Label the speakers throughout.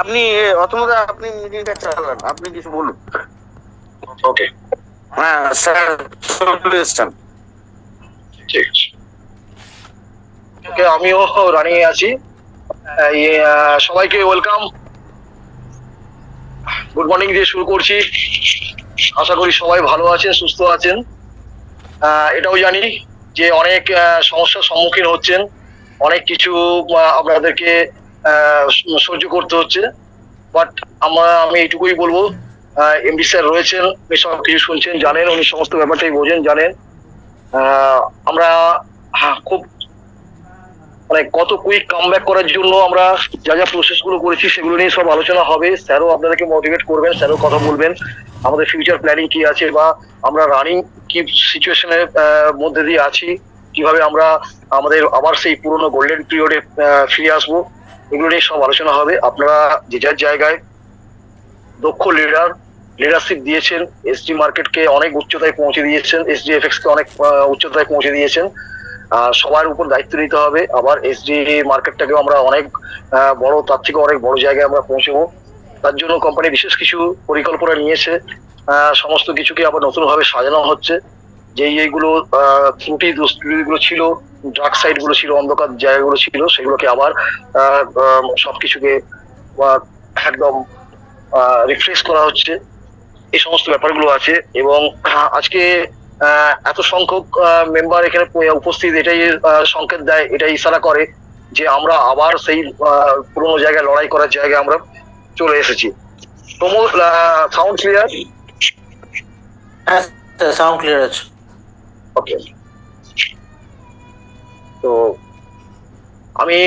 Speaker 1: আপনি অথবা আপনি মিটিংটা চালান, আপনি কিছু বলুন।
Speaker 2: ওকে,
Speaker 1: হ্যাঁ স্যার, চলে এসছেন।
Speaker 2: ঠিক আছে। ওকে, আমিও রানিং এ আছি। সবাইকে ওয়েলকাম, গুড মর্নিং দিয়ে শুরু করছি। আশা করি সবাই ভালো আছেন, সুস্থ আছেন। এটাও জানি যে অনেক সমস্যার সম্মুখীন হচ্ছেন, অনেক কিছু আপনাদেরকে সহ্য করতে হচ্ছে। বাট আমি এইটুকুই বলবো, এমডি স্যার রয়েছেন, উনি সব কিছু শুনছেন, জানেন, উনি সমস্ত ব্যাপারটাই বোঝেন, জানেন। আমরা খুব মানে কত কুইক কামব্যাক করার জন্য আমরা যা যা প্রসেস গুলো করেছি সেগুলো নিয়ে সব আলোচনা হবে। স্যারও আপনাদেরকে মোটিভেট করবেন, স্যারও কথা বলবেন আমাদের ফিউচার প্ল্যানিং কি আছে, বা আমরা রানিং কি সিচুয়েশনের মধ্যে দিয়ে আছি, কিভাবে আমরা আমাদের আবার সেই পুরোনো গোল্ডেন পিরিয়ডে ফিরে আসবো, এগুলো নিয়ে সব আলোচনা হবে। আপনারা যে যার জায়গায় দক্ষ লিডারশিপ দিয়েছেন, এসডি মার্কেটকে অনেক উচ্চতায় পৌঁছে দিয়েছেন, এসডিএফএক্স কে অনেক উচ্চতায় পৌঁছে দিয়েছেন। সবার উপর দায়িত্ব নিতে হবে। আবার এসডি মার্কেটটাকেও আমরা অনেক বড়, তার থেকে অনেক বড় জায়গায় আমরা পৌঁছবো। তার জন্য কোম্পানি বিশেষ কিছু পরিকল্পনা নিয়েছে। সমস্ত কিছুকে আবার নতুন ভাবে সাজানো হচ্ছে। যে এইগুলো ত্রুটি দুষ্কৃতিগুলো ছিল, ডার্ক সাইড গুলো ছিল, অন্ধকার জায়গাগুলো ছিল, সেগুলোকে আবার সবকিছুকে একদম রিফ্রেশ করা হচ্ছে। এই সমস্ত ব্যাপারগুলো আছে। এবং আজকে এত সংখ্যক মেম্বার এখানে উপস্থিত, এটাই সংকেত দেয়, এটাই ইশারা করে যে আমরা আবার সেই পুরোনো জায়গায় লড়াই করার জায়গায় আমরা চলে এসেছি। Sound clear?
Speaker 3: হ্যাঁ স্যার, সাউন্ড ক্লিয়ার আছে।
Speaker 2: ওকে, তো আমি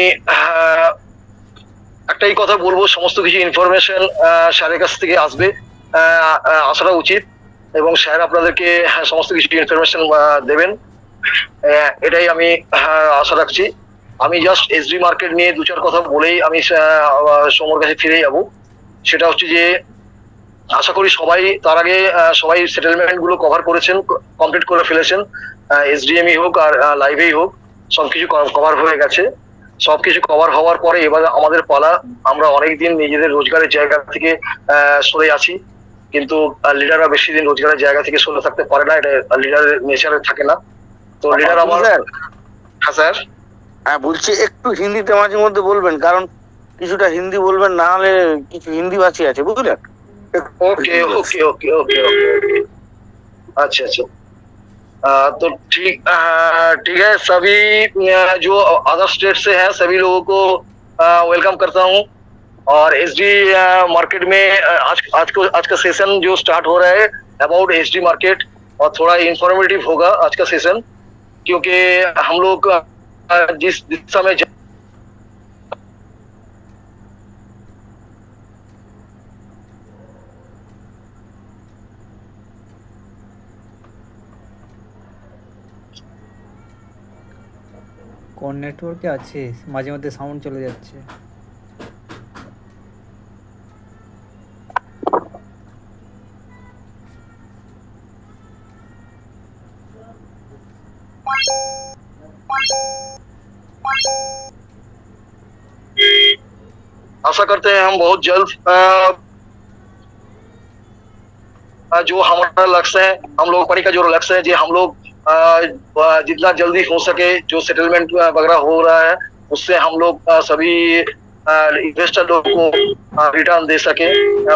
Speaker 2: একটাই কথা বলবো, সমস্ত কিছু ইনফরমেশন স্যারের কাছ থেকে আসবে, আসাটা উচিত, এবং স্যার আপনাদেরকে সমস্ত কিছু ইনফরমেশন দেবেন, এটাই আমি আশা রাখছি। আমি জাস্ট এসডি মার্কেট নিয়ে দু চার কথা বলেই আমি সমর কাছে ফিরে যাব। সেটা হচ্ছে যে আশা করি সবাই তার আগে সবাই সেটেলমেন্ট গুলো কভার করেছেন, কমপ্লিট করে ফেলেছেন। এসডিএমই হোক আর লাইভেই হোক, সবকিছু কভার হয়ে গেছে। সবকিছু কভার হওয়ার পরে এবার আমাদের পালা। আমরা অনেকদিন নিজেদের রোজগারের জায়গা থেকে সরে আছি, কিন্তু লিডাররা বেশি দিন রোজগারের জায়গা থেকে সরে থাকতে পারে না, এটা লিডারের নেচারে থাকে না। তো লিডার আমার। হ্যাঁ স্যার।
Speaker 1: হ্যাঁ বলছি, একটু হিন্দিতে মাঝে মধ্যে বলবেন, কারণ কিছুটা হিন্দি বলবেন, না হলে কিছু হিন্দি ভাষী আছে, বুঝলেন।
Speaker 2: Okay okay okay okay okay, अच्छा अच्छा। तो ठीक है। सभी जो अदर स्टेट से हैं सभी लोगों को वेलकम करता हूँ। और एसडी मार्केट में आज का सेशन जो स्टार्ट हो रहा है अबाउट एसडी मार्केट, और थोड़ा इंफॉर्मेटिव होगा आज का सेशन, क्योंकि हम लोग जिस दिशा में
Speaker 4: কোন নেটওয়ার্কে আছে, মাঝে মধ্যে সাউন্ড চলে যাচ্ছে।
Speaker 2: आशा करते हैं हम बहुत जल्द जो हमारा लक्ष्य है, हम लोग पार्टी का जो लक्ष्य है, जो हम लोग जितना जल्दी हो सके जो सेटलमेंट वगैरह हो रहा है, उससे हम लोग सभी इन्वेस्टर लोग को रिटर्न दे सके,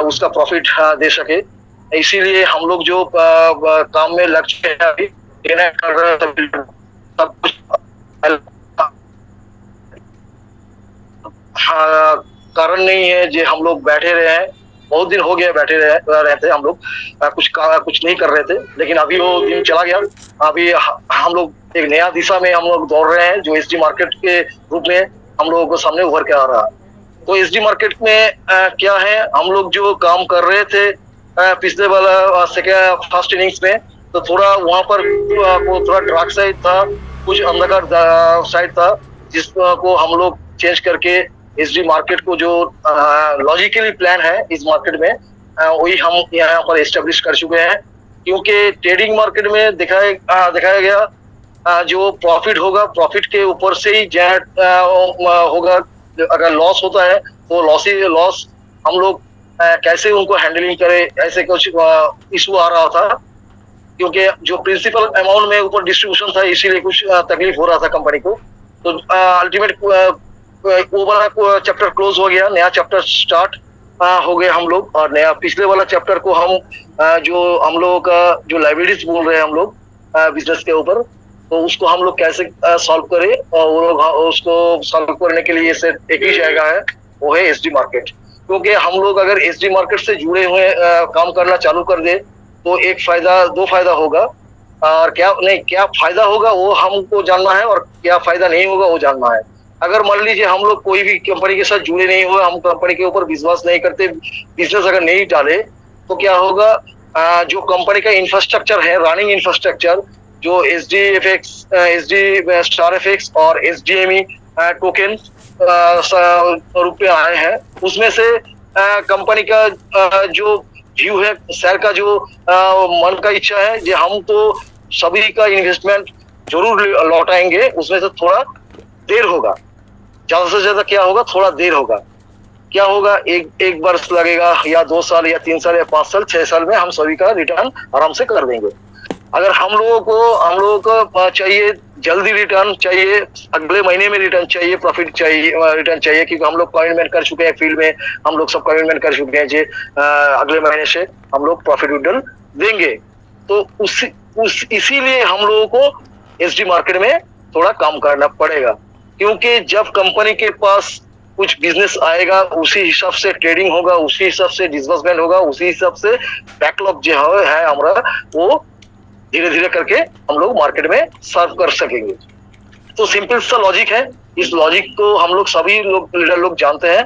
Speaker 2: उसका प्रॉफिट दे सके। इसीलिए हम लोग जो काम में लक्ष्य है अभी देना कर रहे हैं, सब कुछ कारण नहीं है जो हम लोग बैठे रहे हैं। बहुत दिन हो गया बैठे रहते हम लोग, कुछ नहीं कर रहे थे, लेकिन अभी वो दिन चला गया। अभी हम लोग एक नया दिशा में हम लोग दौड़ रहे हैं, जो एसडी मार्केट के रूप में हम लोगों को सामने उभर के आ रहा है। तो एसडी मार्केट में क्या है, हम लोग जो काम कर रहे थे पिछले वाला फर्स्ट इनिंग्स में, तो थोड़ा वहां पर थोड़ा डार्क साइड था, कुछ अंधकार साइड था, जिसको हम लोग चेंज करके एसडी मार्केट को जो लॉजिकली प्लान है इस मार्केट में, वही हम यहाँ पर एस्टेब्लिश कर चुके हैं। क्योंकि ट्रेडिंग मार्केट में दिखाया गया जो प्रॉफिट होगा, प्रॉफिट के ऊपर से ही होगा। अगर लॉस होता है वो लॉस हम लोग कैसे उनको हैंडलिंग करें, ऐसे कुछ इशू आ रहा था, क्योंकि जो प्रिंसिपल अमाउंट में ऊपर डिस्ट्रीब्यूशन था, इसीलिए कुछ तकलीफ हो रहा था कंपनी को। तो अल्टीमेट वो वाला चैप्टर क्लोज हो गया, नया चैप्टर स्टार्ट हो गए हम लोग। और नया पिछले वाला चैप्टर को हम जो हम लोग का जो लाइबिलिटीज बोल रहे हैं हम लोग बिजनेस के ऊपर, तो उसको हम लोग कैसे सॉल्व करें, और वो लोग उसको सॉल्व करने के लिए सिर्फ एक ही जगह है, वो है एसडी मार्केट। क्योंकि हम लोग अगर एसडी मार्केट से जुड़े हुए काम करना चालू कर दे तो एक फायदा दो फायदा होगा, और क्या फायदा होगा वो हमको जानना है, और क्या फायदा नहीं होगा वो जानना है। अगर मान लीजिए हम लोग कोई भी कंपनी के साथ जुड़े नहीं हुए, हम कंपनी के ऊपर विश्वास नहीं करते, बिजनेस अगर नहीं डाले, तो क्या होगा, जो कंपनी का इंफ्रास्ट्रक्चर है, रनिंग इंफ्रास्ट्रक्चर, जो एसडी स्टार एफएक्स और एसडीएमई टोकन रूप में आए हैं, उसमें से कंपनी का जो व्यू है, शेयर का जो मन का इच्छा है, जो हम तो सभी का इन्वेस्टमेंट जरूर लौटाएंगे, उसमें से थोड़ा देर होगा, ज्यादा से ज्यादा क्या होगा, थोड़ा देर होगा। क्या होगा, एक वर्ष लगेगा, या 2 साल या 3 साल या 5 साल 6 साल में हम सभी का रिटर्न आराम से कर देंगे। अगर हम लोगों को चाहिए जल्दी रिटर्न चाहिए, अगले महीने में रिटर्न चाहिए, प्रॉफिट चाहिए, रिटर्न चाहिए, क्योंकि हम लोग कमिटमेंट कर चुके हैं फील्ड में, हम लोग सब कमिटमेंट कर चुके हैं जी, अगले महीने से हम लोग प्रॉफिट रिटर्न देंगे। तो इसीलिए हम लोगों को एसडी मार्केट में थोड़ा काम करना पड़ेगा, क्योंकि जब कंपनी के पास कुछ बिजनेस आएगा, उसी हिसाब से ट्रेडिंग होगा, उसी हिसाब से डिसबर्समेंट होगा, उसी हिसाब से बैकलॉग जो है हमारा, वो धीरे धीरे करके हम लोग मार्केट में सर्व कर सकेंगे। तो सिंपल सा लॉजिक है, इस लॉजिक को हम लोग सभी लोग लीडर लोग जानते हैं।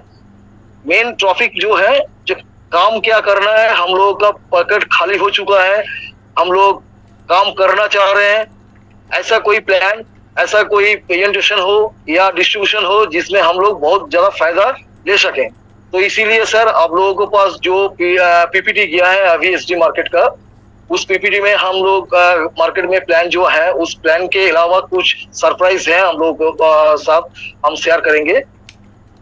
Speaker 2: मेन टॉपिक जो है, जो काम क्या करना है, हम लोगों का पॉकेट खाली हो चुका है, हम लोग काम करना चाह रहे हैं, ऐसा कोई प्लान, ऐसा कोई प्रेजेंटेशन हो या डिस्ट्रीब्यूशन हो जिसमें हम लोग बहुत ज्यादा फायदा ले सकें। तो इसीलिए सर आप लोगों के पास जो पीपीटी गया है अभी एसडी मार्केट का, उस पीपीटी में हम लोग मार्केट में प्लान जो है, उस प्लान के अलावा कुछ सरप्राइज है हम लोग साथ हम शेयर करेंगे।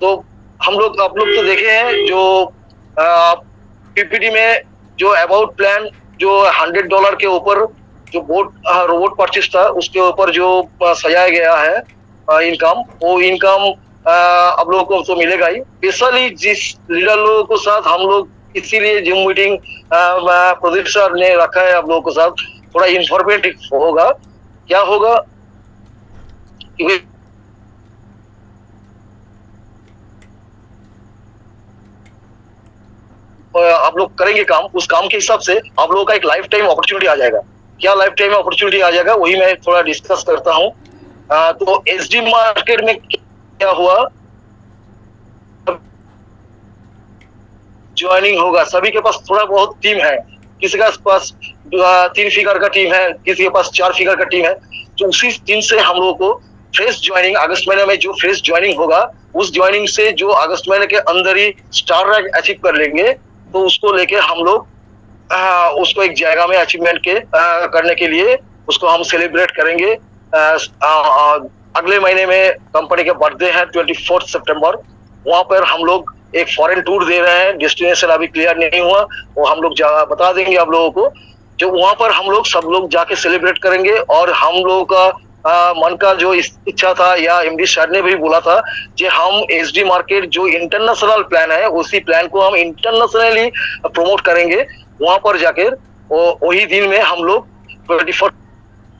Speaker 2: तो हम लोग आप लोग तो देखे हैं जो पीपीटी में जो अबाउट प्लान जो $100 के ऊपर जो रोबोट परचेस था, उसके ऊपर जो सजाया गया है इनकम, वो इनकम आप लोगों को तो मिलेगा ही। स्पेशली जिस लीडर लोगों के साथ हम लोग, इसीलिए जिम मीटिंग प्रदीप सर ने रखा है आप लोगों के साथ, थोड़ा इंफॉर्मेटिव होगा। क्या होगा, क्योंकि आप लोग करेंगे काम, उस काम के हिसाब से आप लोगों का एक लाइफ टाइम अपॉर्चुनिटी आ जाएगा। क्या लाइफ टाइम अपॉर्चुनिटी आ जाएगा, वही मैं थोड़ा डिस्कस करता हूँ। तो एसडी मार्केट में क्या हुआ, ज्वाइनिंग होगा, सभी के पास थोड़ा बहुत टीम है, किसी के पास 3 फिगर का टीम है, किसी के पास 4 फिगर का टीम है। तो उसी टीम से हम लोगों को फ्रेश ज्वाइनिंग अगस्त महीने में जो फ्रेश ज्वाइनिंग होगा, उस ज्वाइनिंग से जो अगस्त महीने के अंदर ही स्टार रैंक अचीव कर लेंगे, तो उसको लेके हम लोग उसको एक जगह में अचीवमेंट के करने के लिए उसको हम सेलिब्रेट करेंगे। अगले महीने में कंपनी का बर्थडे है 24 सितंबर, वहां पर हम लोग एक फॉरेन टूर दे रहे हैं, डेस्टिनेशन अभी क्लियर नहीं हुआ, वो हम लोग बता देंगे आप लोगों को। जो वहां पर हम लोग सब लोग जाके सेलिब्रेट करेंगे, और हम लोगों का मन का जो इच्छा था, या एमडी सर ने भी बोला था कि हम एसडी मार्केट जो इंटरनेशनल प्लान है, उसी प्लान को हम इंटरनेशनली प्रमोट करेंगे। वहां पर जाकर वही दिन में हम लोग 24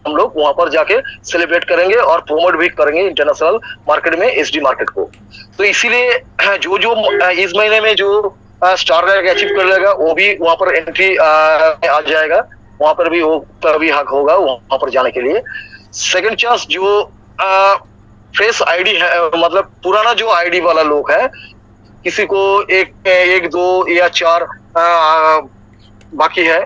Speaker 2: हम लोग वहां पर जाके सेलिब्रेट करेंगे और प्रमोट भी करेंगे इंटरनेशनल मार्केट में एसडी मार्केट को। तो इसीलिए जो इस महीने में जो स्टार रैंक अचीव कर लेगा, वो भी वहां पर एंट्री आ जाएगा, वहां पर भी वो भी हक होगा वहां पर जाने के लिए। सेकंड चांस जो फ्रेश आईडी है, मतलब पुराना जो आईडी वाला लोग है, किसी को एक 2 या 4 बाकी है,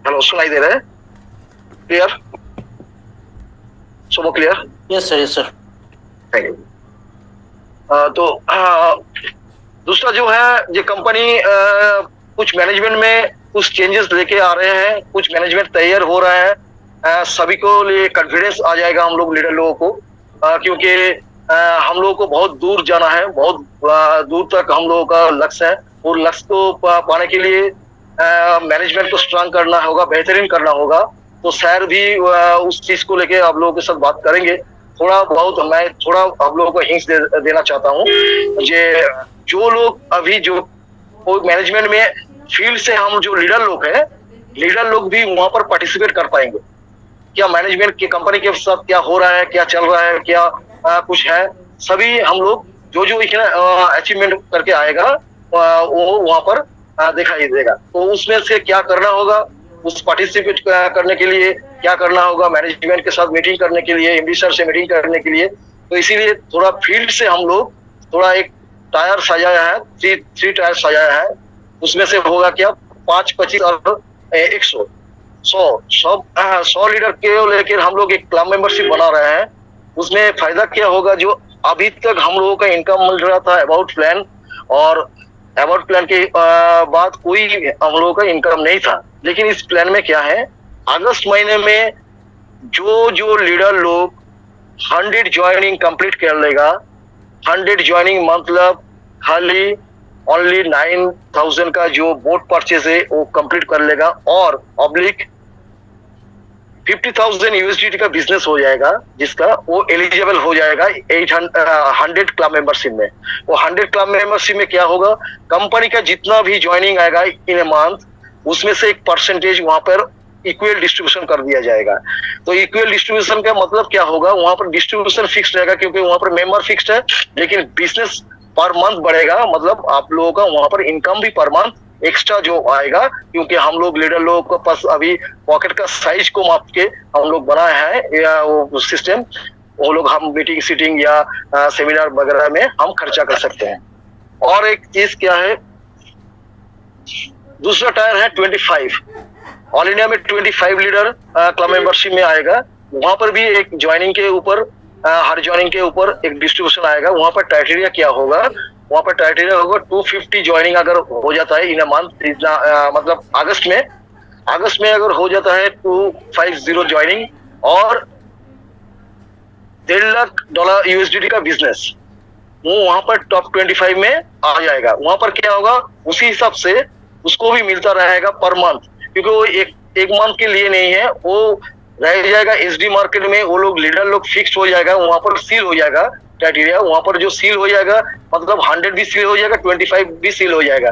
Speaker 2: हेलो सुनाई दे रहा है? क्लियर? सब clear?
Speaker 3: Yes sir, yes sir.
Speaker 2: Thank you. तो दूसरा जो है, ये कंपनी कुछ मैनेजमेंट में कुछ चेंजेस लेके आ रहे हैं, कुछ मैनेजमेंट तैयार हो रहा है, सभी को लिए कॉन्फिडेंस आ जाएगा हम लोग लीडर लोगों को, क्योंकि हम लोगों को बहुत दूर जाना है, बहुत दूर तक हम लोगों का लक्ष्य है। और लक्ष्य को पाने के लिए मैनेजमेंट को स्ट्रांग करना होगा, बेहतरीन करना होगा। तो सर भी उस चीज को लेके आप लोगों के साथ बात करेंगे। थोड़ा बहुत मैं थोड़ा आप लोगों को हिंट्स देना चाहता हूँ। जो लोग अभी जो मैनेजमेंट में फील्ड से हम जो लीडर लोग हैं, लीडर लोग भी वहां पर पार्टिसिपेट कर पाएंगे। क्या मैनेजमेंट की कंपनी के साथ क्या हो रहा है, क्या चल रहा है, क्या कुछ है, सभी हम लोग जो जो अचीवमेंट करके आएगा वो वहां पर दिखाई देगा। तो उसमें से क्या करना होगा, उस पार्टिसिपेट करने के लिए क्या करना होगा, मैनेजमेंट के साथ मीटिंग करने के लिए, एमडी सर से मीटिंग करने के लिए। तो इसीलिए थोड़ा फील्ड से हम लोग थोड़ा एक टायर सजाया है, थ्री टायर सजाया है। उसमें से होगा क्या 5, 25 और 100 100 लीडर के लेकर हम लोग एक क्लब मेंबरशिप बना रहे हैं। उसमें फायदा क्या होगा, जो अभी तक हम लोगों का इनकम मिल रहा था अबाउट प्लान, और अबाउट प्लान के बाद कोई हम लोगों का इनकम नहीं था। लेकिन इस प्लान में क्या है, अगस्त महीने में जो लीडर लोग 100 ज्वाइनिंग कंप्लीट कर लेगा, 100 ज्वाइनिंग मतलब खाली ओनली 9,000 का जो बोट परचेज है वो कंप्लीट कर लेगा, और ऑब्लिक 50,000 यूएसडी का बिजनेस हो जाएगा, जिसका वो एलिजिबल हो जाएगा 100 क्लब मेंबरशिप में। वो 100 क्लब मेंबरशिप में क्या होगा, कंपनी का जितना भी ज्वाइनिंग आएगा इन ए मंथ, उसमें से एक परसेंटेज वहां पर इक्वल डिस्ट्रीब्यूशन कर दिया जाएगा। तो इक्वल डिस्ट्रीब्यूशन का मतलब क्या होगा, वहां पर डिस्ट्रीब्यूशन फिक्स्ड रहेगा, क्योंकि वहां पर मेंबर फिक्स्ड है, लेकिन बिजनेस पर मंथ बढ़ेगा। मतलब आप लोगों का वहां पर इनकम भी पर मंथ एक्स्ट्रा जो आएगा, क्योंकि हम लोग लीडर लोगों के पास अभी पॉकेट का साइज को माप के हम लोग बनाए हैं या वो सिस्टम, वो लोग हम मीटिंग सीटिंग या सेमिनार वगैरह में हम खर्चा कर सकते हैं। और एक चीज क्या है, दूसरा टायर है 25। ऑल इंडिया में 25 लीडर क्लब मेंबरशिप में आएगा। वहां पर भी एक ज्वाइनिंग के ऊपर, हर ज्वाइनिंग के ऊपर एक डिस्ट्रीब्यूशन आएगा। वहां पर क्राइटेरिया क्या होगा, वहां पर क्राइटेरिया होगा 250 ज्वाइनिंग अगर हो जाता है इन अ मंथ, मतलब अगस्त में अगर हो जाता है 250 ज्वाइनिंग और $1.5 लाख यूएसडी का बिजनेस, वो वहां पर टॉप 25 में आ जाएगा। वहां पर क्या होगा, उसी हिसाब से उसको भी मिलता रहेगा पर मंथ, क्योंकि वो एक मंथ के लिए नहीं है, वो रह जाएगा एसडी मार्केट में। वो लोग लीडर लोग फिक्स हो जाएगा, वहां पर सील हो जाएगा क्राइटेरिया। वहां पर जो सील हो जाएगा मतलब 100 भी सील हो जाएगा, 25 भी सील हो जाएगा।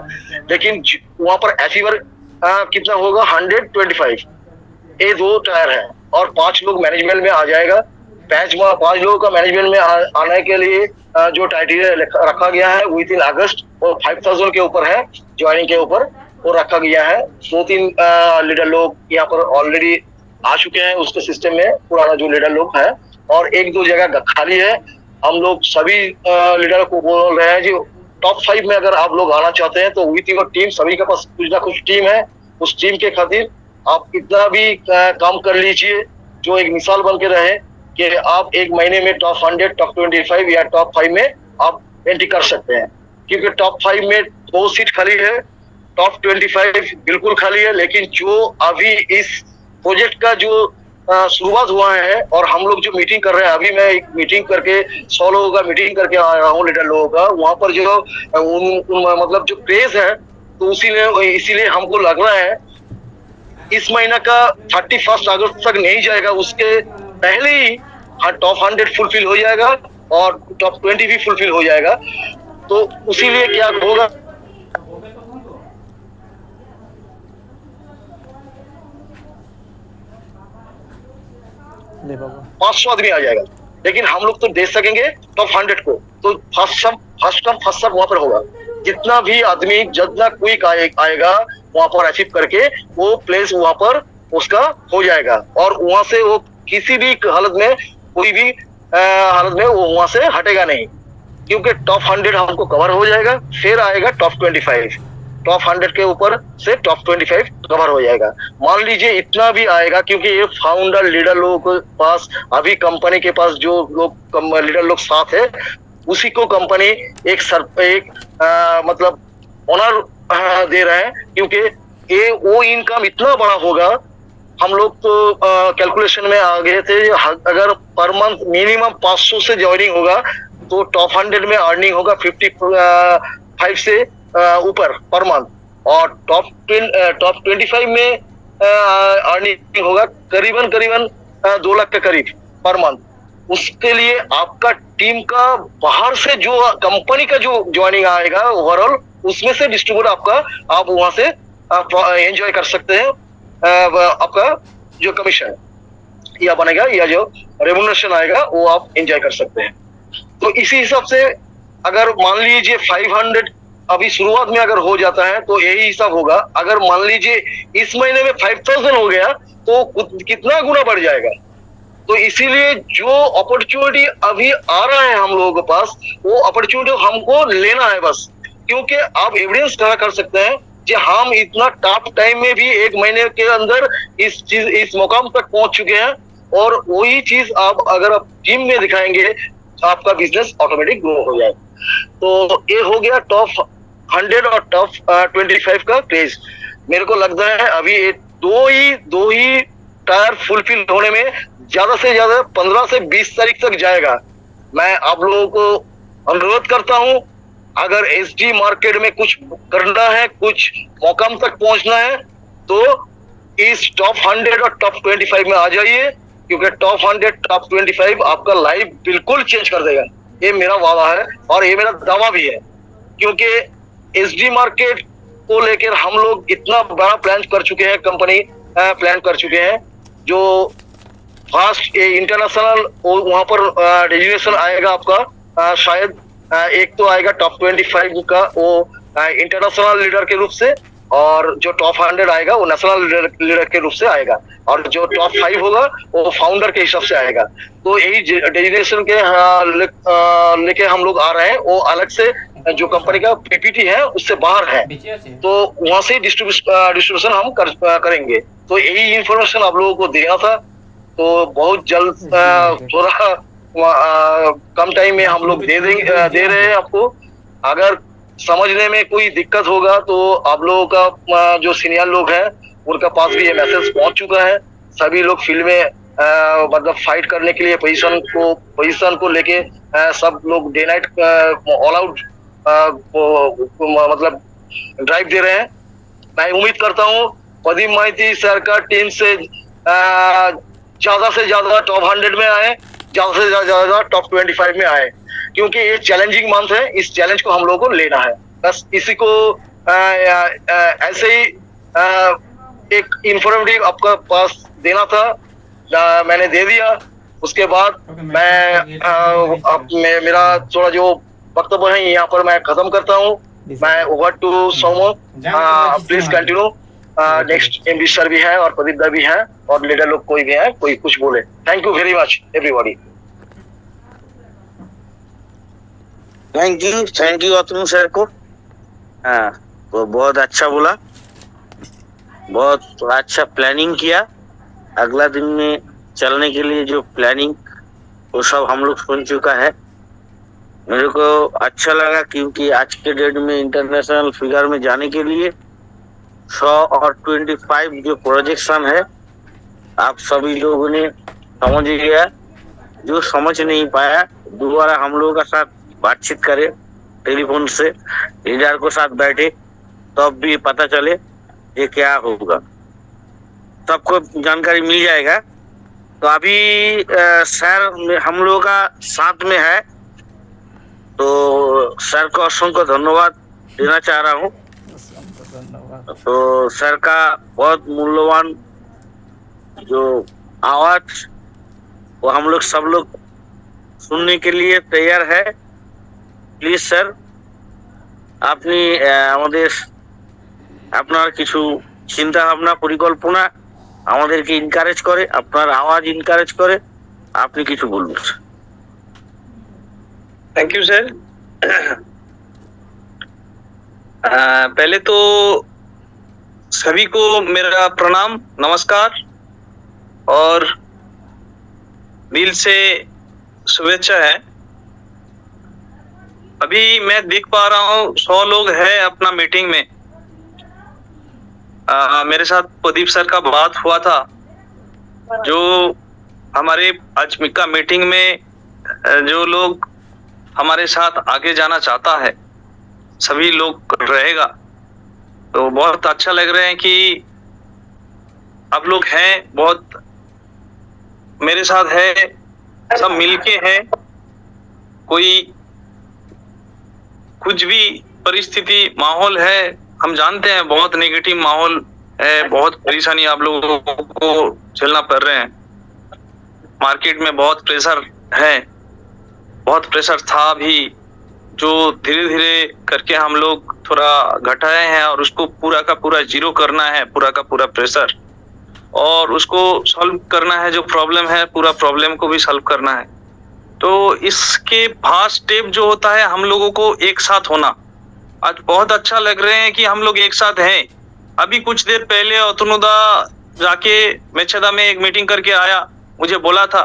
Speaker 2: लेकिन वहां पर अचीवर कितना होगा, 125। ये 2 टायर है, और 5 लोग मैनेजमेंट में आ जाएगा। 5 लोगों का मैनेजमेंट में आने के लिए जो क्राइटेरिया रखा गया है विद इन अगस्त, और 5,000 के ऊपर है ज्वाइनिंग के ऊपर वो रखा गया है। 2-3 लीडर लोग यहाँ पर ऑलरेडी आ चुके हैं उसके सिस्टम में, पुराना जो लीडर लोग है, और 1-2 जगह खाली है। हम लोग सभी लीडर को बोल रहे हैं जो टॉप 5 में अगर आप लोग आना चाहते हैं तो विथ योर टीम, सभी के पास कुछ ना कुछ टीम है, उस टीम के खातिर आप कितना भी काम कर लीजिए, जो एक मिसाल बन के रहे कि आप एक महीने में टॉप 100, टॉप 25 या टॉप 5 में आप एंट्री कर सकते हैं। क्योंकि टॉप 5 में 2 सीट खाली है, टॉप 25 बिल्कुल खाली है। लेकिन जो अभी इस प्रोजेक्ट का जो शुरुआत हुआ है, और हम लोग जो मीटिंग कर रहे हैं, अभी मैं एक मीटिंग करके 100 लोगों का मीटिंग करके आ रहा हूँ लीडर लोगों का, वहां पर जो मतलब जो क्रेज है, तो इसीलिए हमको लग रहा है इस महीना का 31 अगस्त तक नहीं जाएगा, उसके पहले ही टॉप 100 फुलफिल हो जाएगा और टॉप 20 भी फुलफिल हो जाएगा। तो उसीलिए क्या होगा,
Speaker 4: ले बाबा
Speaker 2: 500 आदमी आ जाएगा। लेकिन हम लोग तो दे सकेंगे टॉप 100 को, तो फर्स्ट कम फर्स्ट सर्व वहां पर होगा। जितना भी आदमी, जितना कोई आएगा वहां पर अचीव करके वो प्लेस वहां पर उसका हो जाएगा, और वहां से वो किसी भी हालत में, कोई भी हालत में वो वहां से हटेगा नहीं, क्योंकि टॉप 100 हमको कवर हो जाएगा। फिर आएगा टॉप 25, टॉप 100 के ऊपर से टॉप 25 कवर हो जाएगा। मान लीजिए इतना भी आएगा, क्योंकि ये फाउंडर लीडर लोगों के पास, अभी कंपनी के पास जो लोग लीडर लोग साथ है, उसी को कंपनी एक मतलब ऑनर दे रहे हैं, क्योंकि ये वो इनकम इतना बड़ा होगा हम लोग तो कैलकुलेशन में आ गए थे, अगर पर मंथ मिनिमम 500 से ज्वाइनिंग होगा तो टॉप 100 में अर्निंग होगा 55 से ऊपर पर मंथ, और टॉप 25 में अर्निंग होगा करीबन करीबन 2 लाख के करीब पर मंथ। उसके लिए आपका टीम का बाहर से जो कंपनी का जो ज्वाइनिंग आएगा ओवरऑल, उसमें से डिस्ट्रीब्यूट आपका, आप वहां से एंजॉय कर सकते हैं आपका जो कमीशन या बनेगा या जो रेमुनरेशन आएगा वो आप एंजॉय कर सकते हैं। तो इसी हिसाब से अगर मान लीजिए 500 अभी शुरुआत में अगर हो जाता है तो यही हिसाब होगा। अगर मान लीजिए इस महीने में 5000 हो गया तो कितना गुना बढ़ जाएगा। तो इसीलिए जो अपॉर्चुनिटी अभी आ रहा है हम लोगों के पास, वो अपॉर्चुनिटी हमको लेना है बस। क्योंकि आप एविडेंस खड़ा कर सकते हैं कि हम इतना टफ टाइम में भी 1 महीने के अंदर इस मुकाम तक पहुंच चुके हैं, और वही चीज आप अगर आप टीम में दिखाएंगे आपका बिजनेस ऑटोमेटिक ग्रो हो जाए। तो ये हो गया टॉप 100 और टॉप 25 का क्रेज। मेरे को लगता है अभी ये दो ही टायर फुलफिल होने में ज्यादा से ज्यादा 15 से 20 तारीख तक जाएगा। मैं आप लोगों को अनुरोध करता हूं, अगर एसडी मार्केट में कुछ करना है, कुछ मुकाम तक पहुंचना है, तो इस टॉप 100 और टॉप 25 में आ जाइए, क्योंकि टॉप 100 टॉप 25 आपका लाइफ बिल्कुल चेंज कर देगा। ये मेरा वादा है और ये मेरा दावा भी है, क्योंकि एसडी मार्केट को लेकर हम लोग इतना बड़ा प्लान कर चुके हैं, कंपनी प्लान कर चुके हैं, जो फास्ट इंटरनेशनल वहां पर डेजिग्नेशन आएगा आपका। शायद एक तो आएगा टॉप 25 का वो इंटरनेशनल लीडर के रूप से, और जो टॉप 100 आएगा वो नेशनल लीडर के रूप से आएगा, और जो टॉप 5 होगा वो फाउंडर के हिसाब से आएगा। तो यही डेजिग्नेशन के लेके हम लोग आ रहे हैं। वो अलग से जो कंपनी का पीपीटी है उससे बाहर है, तो वहां से डिस्ट्रीब्यूशन हम करेंगे। तो यही इंफॉर्मेशन आप लोगों को देना था। तो बहुत जल्द थोड़ा कम टाइम में हम लोग दे रहे हैं आपको। अगर समझने में कोई दिक्कत होगा तो आप लोगों का जो सीनियर लोग हैं उनका पास भी ये मैसेज पहुंच चुका है। सभी लोग फील्ड में मतलब फाइट करने के लिए पोजीशन को लेके सब लोग डे नाइट ऑल आउट मतलब ड्राइव दे रहे हैं। मैं उम्मीद करता हूं प्रदीप माइती सर का टीम से ज्यादा टॉप 100 में आए, ज्यादा से ज्यादा टॉप 25 में आए, क्योंकि ये चैलेंजिंग मंथ है। इस चैलेंज को हम लोगों को लेना है। बस इसी को ऐसे ही एक इंफॉर्मेटिव आपका पास देना था, मैंने दे दिया। उसके बाद मेरा थोड़ा जो वक्तव्य है यहाँ पर मैं खत्म करता हूँ। मैं ओवर टू सोमो, please continue. Next MD sir भी है और प्रदीप दा भी है और लीडर लोग कोई भी है, कोई कुछ बोले। Thank you very much everybody.
Speaker 1: Thank you Atanu sir को। हाँ, तो बहुत अच्छा बोला, बहुत अच्छा प्लानिंग किया। अगला दिन में चलने के लिए जो प्लानिंग वो सब हम लोग सुन चुका है। मेरे को अच्छा लगा, क्योंकि आज के डेट में इंटरनेशनल फिगर में जाने के लिए 100 और 25 जो प्रोजेक्शन है, आप सभी लोगों ने समझ लिया। जो समझ नहीं पाया दोबारा हम लोगों का साथ बातचीत करे, टेलीफोन से लीडर को साथ बैठे, तो अब भी पता चले ये क्या होगा, सबको जानकारी मिल जाएगा। तो अभी सर हम लोगों का साथ में है, तो सर को असंख्य धन्यवाद देना चाह रहा हूँ। तो सर का बहुत मूल्यवान जो आवाज वो हम लोग सब लोग सुनने के लिए तैयार है। প্লিজ স্যার, আপনি আমাদের আপনার কিছু চিন্তা ভাবনা পরিকল্পনা আমাদেরকে ইনকারেজ করে, আপনার আওয়াজ ইনকারেজ করে, আপনি কিছু বলুন।
Speaker 5: Thank you sir. पहले तो सभी को मेरा प्रणाम, नमस्कार और दिल से शुभेच्छा है। अभी मैं देख पा रहा हूँ 100 लोग हैं अपना मीटिंग में। मेरे साथ प्रदीप सर का बात हुआ था जो हमारे आज का मीटिंग में जो लोग हमारे साथ आगे जाना चाहता है सभी लोग रहेगा, तो बहुत अच्छा लग रहा है कि आप लोग हैं, बहुत मेरे साथ है, सब मिलके हैं। कोई कुछ भी परिस्थिति माहौल है, हम जानते हैं बहुत नेगेटिव माहौल है, बहुत परेशानी आप लोगों को झेलना पड़ रहे हैं। मार्केट में बहुत प्रेशर है, बहुत प्रेशर था भी, जो धीरे धीरे करके हम लोग थोड़ा घटाए हैं और उसको पूरा का पूरा जीरो करना है, पूरा का पूरा प्रेशर, और उसको सॉल्व करना है। जो प्रॉब्लम है पूरा प्रॉब्लम को भी सॉल्व करना है। तो इसके फर्स्ट स्टेप जो होता है हम लोगों को एक साथ होना। आज बहुत अच्छा लग रहे हैं कि हम लोग एक साथ हैं। अभी कुछ देर पहले अतनुदा जाके मेचेदा में एक मीटिंग करके आया, मुझे बोला था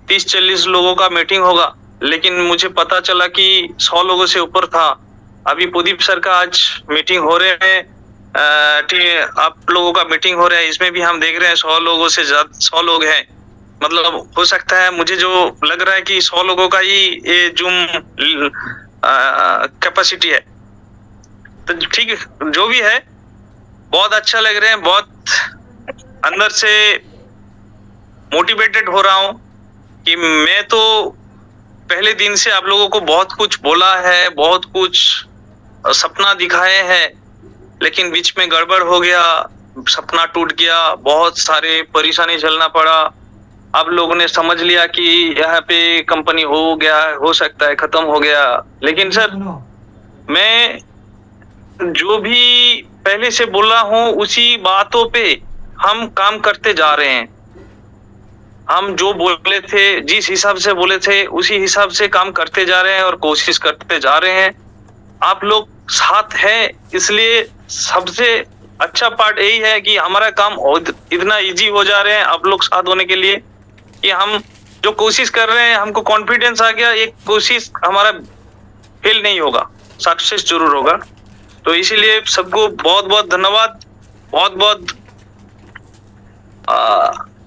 Speaker 5: 30-40 लोगों का मीटिंग होगा, लेकिन मुझे पता चला कि 100 लोगों से ऊपर था। अभी प्रदीप सर का आज मीटिंग हो रहे हैं, आप लोगों का मीटिंग हो रहा है, इसमें भी हम देख रहे हैं 100 लोगों से ज्यादा 100 लोग हैं। मतलब हो सकता है, मुझे जो लग रहा है कि 100 लोगों का ही ये जूम कैपेसिटी है। तो ठीक है, जो भी है बहुत अच्छा लग रहे हैं, बहुत अंदर से मोटिवेटेड हो रहा हूँ कि मैं तो पहले दिन से आप लोगों को बहुत कुछ बोला है, बहुत कुछ सपना दिखाए हैं, लेकिन बीच में गड़बड़ हो गया, सपना टूट गया, बहुत सारे परेशानी झेलना पड़ा। आप लोगों ने समझ लिया कि यहाँ पे कंपनी हो गया, हो सकता है खत्म हो गया, लेकिन सर मैं जो भी पहले से बोला हूँ उसी बातों पे हम काम करते जा रहे हैं। हम जो बोले थे, जिस हिसाब से बोले थे, उसी हिसाब से काम करते जा रहे हैं और कोशिश करते जा रहे हैं। आप लोग साथ हैं, इसलिए सबसे अच्छा पार्ट यही है कि हमारा काम इतना इजी हो जा रहे हैं आप लोग साथ होने के लिए, कि हम जो कोशिश कर रहे हैं हमको कॉन्फिडेंस आ गया, एक कोशिश हमारा फेल नहीं होगा, सक्सेस जरूर होगा। तो इसीलिए सबको बहुत बहुत धन्यवाद, बहुत बहुत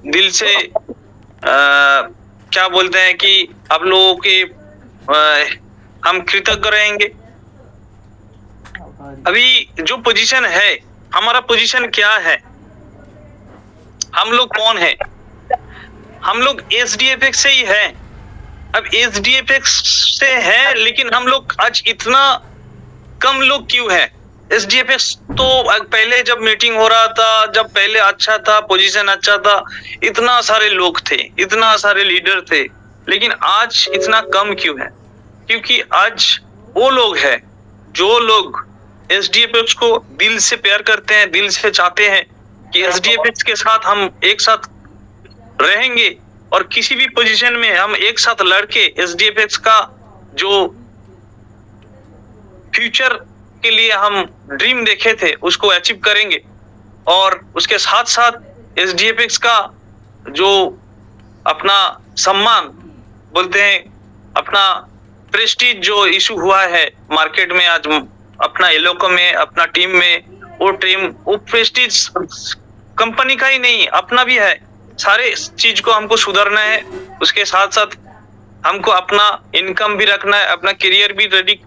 Speaker 5: दिल से क्या बोलते हैं कि आप लोगों के हम कृतज्ञ रहेंगे। अभी जो पोजीशन है, हमारा पोजीशन क्या है, हम लोग कौन है? हम लोग SDFX से ही है। अब SDFX से है, लेकिन हम लोग आज इतना कम लोग क्यों है? SDFX तो पहले जब मीटिंग हो रहा था, जब पहले अच्छा था, पोजीशन अच्छा था, इतना सारे लोग थे, इतना सारे लीडर थे, लेकिन आज इतना कम क्यों है? क्योंकि आज वो लोग हैं जो लोग SDFX को दिल से प्यार करते हैं, दिल से चाहते हैं कि SDFX के साथ हम एक साथ रहेंगे और किसी भी पोजीशन में हम एक साथ लड़के SDFX का जो फ्यूचर के लिए हम ड्रीम देखे थे उसको अचीव करेंगे। और उसके साथ साथ SDFX का जो अपना सम्मान बोलते हैं, अपना प्रेस्टीज जो इशू हुआ है मार्केट में, आज अपना एलोको में, अपना टीम में, वो प्रेस्टीज कंपनी का ही नहीं अपना भी है। सारे चीज को हमको सुधारना है, उसके साथ साथ हमको अपना इनकम भी रखना है, अपना करियर भी रेडी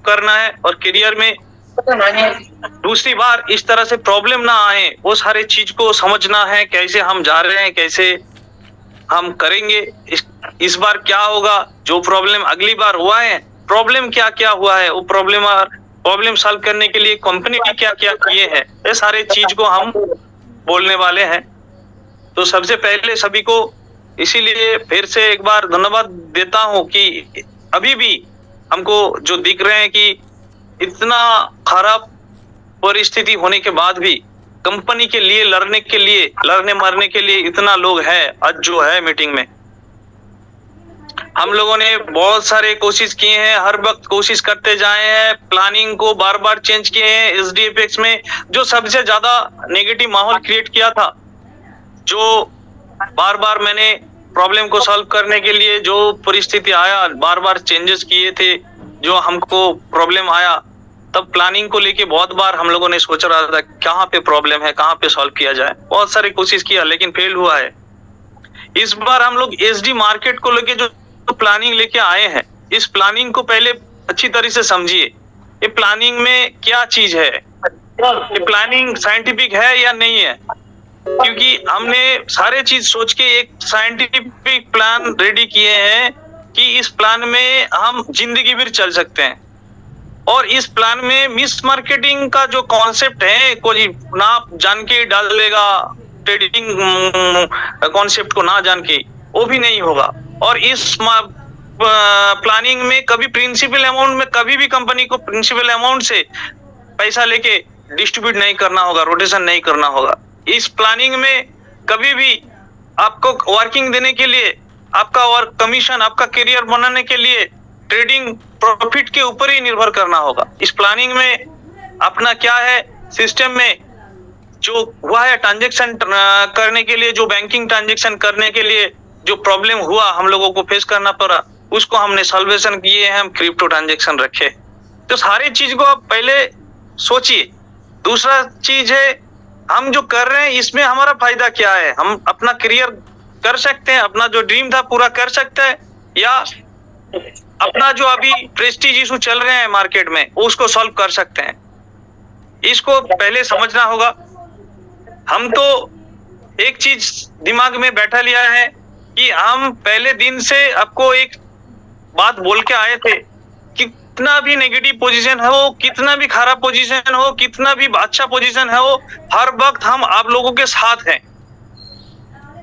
Speaker 5: करना है, और करियर में दूसरी बार इस तरह से प्रॉब्लम ना आए, वो सारे चीज को समझना है, कैसे हम जा रहे हैं, कैसे हम करेंगे, इस बार क्या होगा, जो प्रॉब्लम अगली बार हुआ है, प्रॉब्लम क्या क्या हुआ है, वो प्रॉब्लम सॉल्व करने के लिए कंपनी ने क्या क्या किए हैं, ये सारे चीज को हम बोलने वाले हैं। तो सबसे पहले सभी को इसीलिए फिर से एक बार धन्यवाद देता हूं कि अभी भी हमको जो दिख रहे हैं कि इतना खराब परिस्थिति होने के बाद भी कंपनी के लिए लड़ने मरने के लिए इतना लोग है आज जो है मीटिंग में। हम लोगों ने बहुत सारे कोशिश किए हैं, हर वक्त कोशिश करते जाए हैं, प्लानिंग को बार बार चेंज किए हैं। SDFX में जो सबसे ज्यादा नेगेटिव माहौल क्रिएट किया था, जो बार बार मैंने प्रॉब्लम को सॉल्व करने के लिए जो परिस्थिति आया, बार बार चेंजेस किए थे, जो हमको प्रॉब्लम आया, तब प्लानिंग को लेके बहुत बार हम लोगों ने सोच रहा था कहाँ पे प्रॉब्लम है, कहाँ पे सॉल्व किया जाए, बहुत सारी कोशिश किया लेकिन फेल हुआ है। इस बार हम लोग एसडी मार्केट को लेके जो प्लानिंग लेके आए हैं, इस प्लानिंग को पहले अच्छी तरह से समझिए। ये प्लानिंग में क्या चीज है, ये प्लानिंग साइंटिफिक है या नहीं है, क्योंकि हमने सारे चीज सोच के एक साइंटिफिक प्लान रेडी किए हैं कि इस प्लान में हम जिंदगी भर चल सकते हैं। और इस प्लान में मिस मार्केटिंग का जो कॉन्सेप्ट है, कोई ना जान के डाल लेगा, ट्रेडिंग कॉन्सेप्ट को ना जान के, वो भी नहीं होगा। और इस प्लानिंग में कभी प्रिंसिपल अमाउंट में, कभी भी कंपनी को प्रिंसिपल अमाउंट से पैसा लेके डिस्ट्रीब्यूट नहीं करना होगा, रोटेशन नहीं करना होगा। इस प्लानिंग में कभी भी आपको वर्किंग देने के लिए, आपका वर्क कमीशन, आपका करियर बनाने के लिए ट्रेडिंग प्रॉफिट के ऊपर ही निर्भर करना होगा। इस प्लानिंग में अपना क्या है, सिस्टम में जो हुआ है ट्रांजेक्शन करने के लिए, जो बैंकिंग ट्रांजेक्शन करने के लिए जो प्रॉब्लम हुआ, हम लोगों को फेस करना पड़ा, उसको हमने सॉल्वेशन किए हैं, हम क्रिप्टो ट्रांजेक्शन रखे। तो सारी चीज को आप पहले सोचिए। दूसरा चीज है, हम जो कर रहे हैं इसमें हमारा फायदा क्या है, हम अपना करियर कर सकते हैं, अपना जो ड्रीम था पूरा कर सकते हैं, या अपना जो अभी प्रेस्टीज इशू चल रहे हैं मार्केट में उसको सॉल्व कर सकते हैं। इसको पहले समझना होगा। हम तो एक चीज दिमाग में बैठा लिया है कि हम पहले दिन से आपको एक बात बोल के आए थे, कितना भी नेगेटिव पोजीशन हो, कितना भी खराब पोजीशन हो, कितना भी अच्छा पोजीशन हो, हर वक्त हम आप लोगों के साथ हैं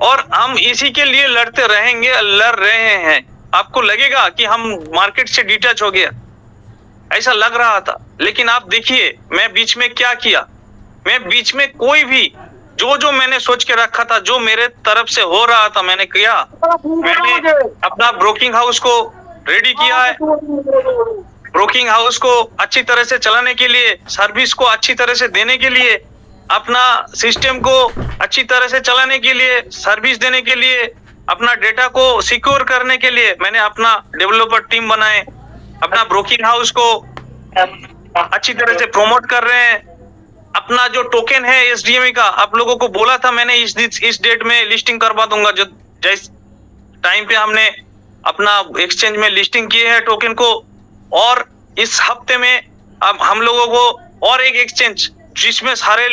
Speaker 5: और हम इसी के लिए लड़ते रहेंगे, लड़ रहे हैं। आपको लगेगा कि हम मार्केट से डिटैच हो गया, ऐसा लग रहा था, लेकिन आप देखिए मैं बीच में क्या किया। मैं बीच में कोई भी जो मैंने सोच के रखा था, जो मेरे तरफ से हो रहा था, मैंने किया। मैंने अपना ब्रोकिंग हाउस को रेडी किया है, ब्रोकिंग हाउस को अच्छी तरह से चलाने के लिए, सर्विस को अच्छी तरह से देने के लिए, अपना सिस्टम को अच्छी तरह से चलाने के लिए, सर्विस देने के लिए, अपना डेटा को सिक्योर करने के लिए मैंने अपना डेवलपर टीम बनाए, अपना ब्रोकिंग हाउस को अच्छी तरह से प्रमोट कर रहे हैं। अपना जो टोकन है एसडीएमई का, आप लोगों को बोला था मैंने इस डेट में लिस्टिंग करवा दूंगा, जो जिस टाइम पे हमने अपना एक्सचेंज में लिस्टिंग किए हैं टोकन को। और इस हफ्ते में अब हम लोगों को और एक एक्सचेंज जिसमें सारे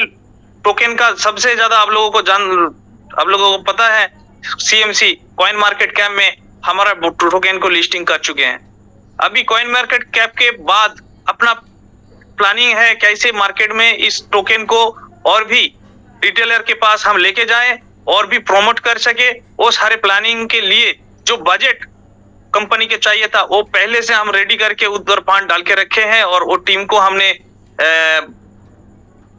Speaker 5: टोकन का सबसे ज्यादा आप लोगों को पता है, सीएमसी कॉइन मार्केट कैप में हमारा टोकन को लिस्टिंग कर चुके हैं। अभी कॉइन मार्केट कैप के बाद अपना प्लानिंग है कैसे मार्केट में इस टोकन को और भी रिटेलर के पास हम लेके जाएं और भी प्रमोट कर सके। वो सारे प्लानिंग के लिए जो बजट कंपनी के चाहिए था वो पहले से हम रेडी करके उधर फंड डाल के रखे हैं, और वो टीम को हमने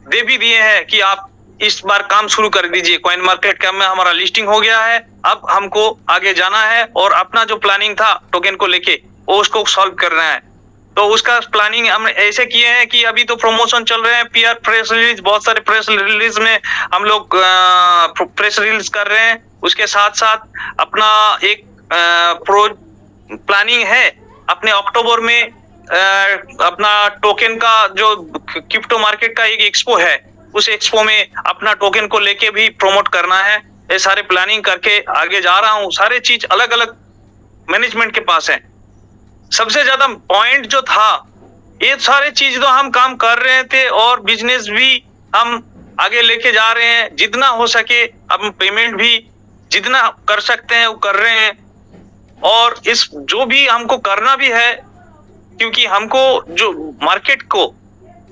Speaker 5: दे भी दिए हैं कि आप इस बार काम शुरू कर दीजिए। कॉइन मार्केट कैप में हमारा लिस्टिंग हो गया है, अब हमको आगे जाना है और अपना जो प्लानिंग था टोकन को लेके वो उसको सॉल्व करना है। तो उसका प्लानिंग हम ऐसे किए हैं कि अभी तो प्रमोशन चल रहे हैं, पीआर प्रेस रिलीज, बहुत सारे प्रेस रिलीज में हम लोग प्रेस रिलीज कर रहे हैं। उसके साथ साथ अपना एक प्रो प्लानिंग है, अपने अक्टूबर में अपना टोकन का जो क्रिप्टो मार्केट का एक एक्सपो है, उस एक्सपो में अपना टोकन को लेके भी प्रमोट करना है। ये सारे प्लानिंग करके आगे जा रहा हूँ। सारे चीज अलग अलग मैनेजमेंट के पास है। सबसे ज्यादा पॉइंट जो था, ये सारे चीज तो हम काम कर रहे थे और बिजनेस भी हम आगे लेके जा रहे हैं। जितना हो सके हम पेमेंट भी जितना कर सकते हैं वो कर रहे हैं, और इस जो भी हमको करना भी है, क्योंकि हमको जो मार्केट को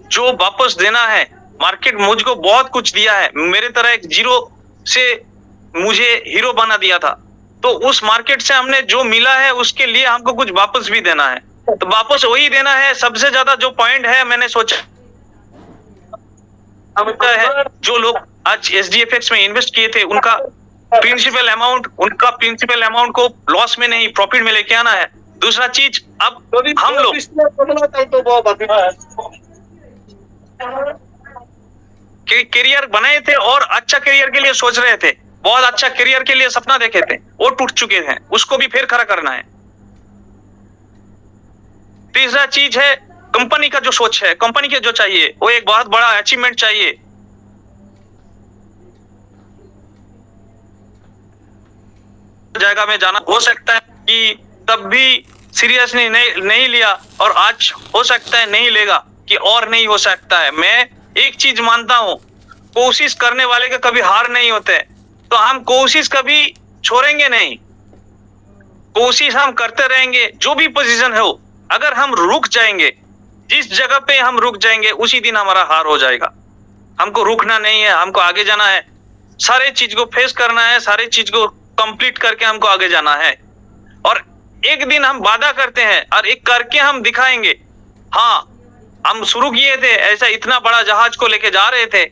Speaker 5: जो वापस देना है, मार्केट मुझको बहुत कुछ दिया है। मेरे तरह एक जीरो से मुझे हीरो बना दिया था, तो उस मार्केट से हमने जो मिला है उसके लिए हमको कुछ वापस भी देना है, तो वापस वही देना है। सबसे ज्यादा जो पॉइंट है मैंने सोचा है, जो लोग आज एसडीएफएक्स में इन्वेस्ट किए थे उनका प्रिंसिपल अमाउंट को लॉस में नहीं प्रॉफिट में लेके आना है। दूसरा चीज, अब हम लोग करियर बनाए थे और अच्छा करियर के लिए सोच रहे थे, बहुत अच्छा करियर के लिए सपना देखे थे, वो टूट चुके हैं, उसको भी फिर खड़ा करना है। तीसरा चीज है कंपनी का जो सोच है, कंपनी के जो चाहिए, वो एक बहुत बड़ा अचीवमेंट चाहिए। जगह में जाना हो सकता है कि तब भी सीरियसली नहीं लिया, और आज हो सकता है नहीं लेगा, कि और नहीं हो सकता है। मैं एक चीज मानता हूँ, कोशिश करने वाले के कभी हार नहीं होते, तो हम कोशिश कभी छोड़ेंगे नहीं, कोशिश हम करते रहेंगे। जो भी पोजीशन हो, अगर हम रुक जाएंगे, जिस जगह पे हम रुक जाएंगे उसी दिन हमारा हार हो जाएगा। हमको रुकना नहीं है, हमको आगे जाना है, सारे चीज को फेस करना है, सारे चीज को कंप्लीट करके हमको आगे जाना है। और एक दिन हम वादा करते हैं और एक करके हम दिखाएंगे। हाँ, हम शुरू किए थे ऐसा, इतना बड़ा जहाज को लेके जा रहे थे,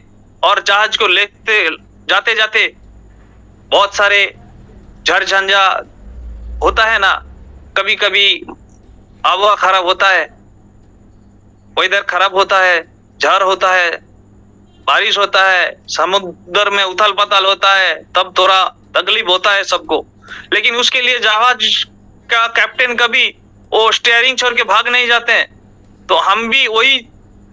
Speaker 5: और जहाज को लेते जाते जाते बहुत सारे झड़ झंझा होता है ना, कभी कभी आबोहवा खराब होता है, वेदर खराब होता है, झड़ होता है, बारिश होता है, समुद्र में उथल पथल होता है, तब थोड़ा तकलीफ होता है सबको। लेकिन उसके लिए जहाज का कैप्टन कभी वो स्टीयरिंग छोड़ के भाग नहीं जाते हैं। तो हम भी वही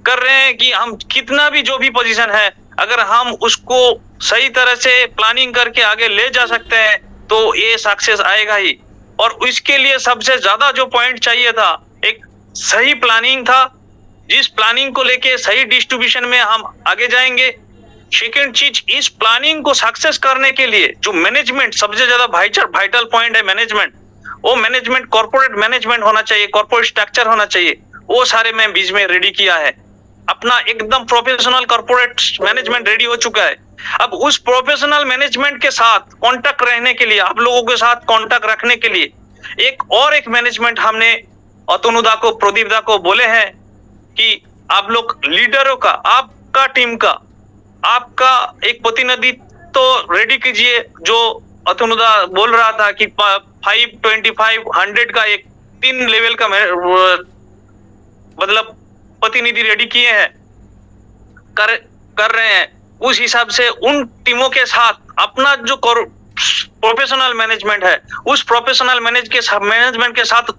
Speaker 5: कर रहे हैं कि हम कितना भी जो भी पोजीशन है, अगर हम उसको सही तरह से प्लानिंग करके आगे ले जा सकते हैं तो ये सक्सेस आएगा ही। और इसके लिए सबसे ज्यादा जो पॉइंट चाहिए था, एक सही प्लानिंग था, जिस प्लानिंग को लेके सही डिस्ट्रीब्यूशन में हम आगे जाएंगे। सेकेंड चीज, इस प्लानिंग को सक्सेस करने के लिए जो मैनेजमेंट, सबसे ज्यादा वाइटल पॉइंट है मैनेजमेंट। वो मैनेजमेंट कॉर्पोरेट मैनेजमेंट होना चाहिए, कॉर्पोरेट स्ट्रक्चर होना चाहिए, वो सारे मैं बीच में रेडी किया है। अपना एकदम प्रोफेशनल कॉर्पोरेट मैनेजमेंट रेडी हो चुका है। अब उस प्रोफेशनल मैनेजमेंट के साथ कांटेक्ट रहने के लिए, आप लोगों के साथ कांटेक्ट रखने के लिए एक मैनेजमेंट हमने अतनु दा को, प्रदीप दा को बोले हैं कि आप लोग लीडरों का, आपका टीम का, आपका एक प्रतिनिधित्व तो रेडी कीजिए। जो अतनु दा बोल रहा था कि 525 100 का एक 3 लेवल का मतलब प्रतिनिधि रेडी किए हैं, कर रहे हैं। उस हिसाब से उन टीमों के साथ अपना जो प्रोफेशनल मैनेजमेंट है, उस प्रोफेशनल मैनेजमेंट के साथ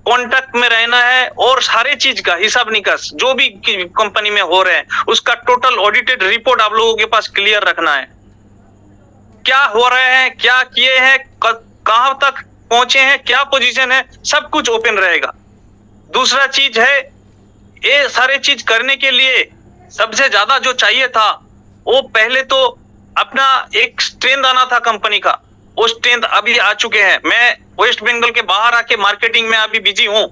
Speaker 5: कांटेक्ट में रहना है, और सारे चीज का हिसाब निकास जो भी कंपनी में हो रहे हैं उसका टोटल ऑडिटेड रिपोर्ट आप लोगों के पास क्लियर रखना है। क्या हो रहे हैं, क्या किए हैं, कहां तक पहुंचे हैं, क्या पोजीशन है, सब कुछ ओपन रहेगा। दूसरा चीज है, ये सारे चीज करने के लिए सबसे ज्यादा जो चाहिए था, वो पहले तो अपना एक स्ट्रेंथ आना था कंपनी का। वो स्ट्रेंथ अभी आ चुके हैं। मैं वेस्ट बंगाल के बाहर आके मार्केटिंग में अभी बिजी हूँ।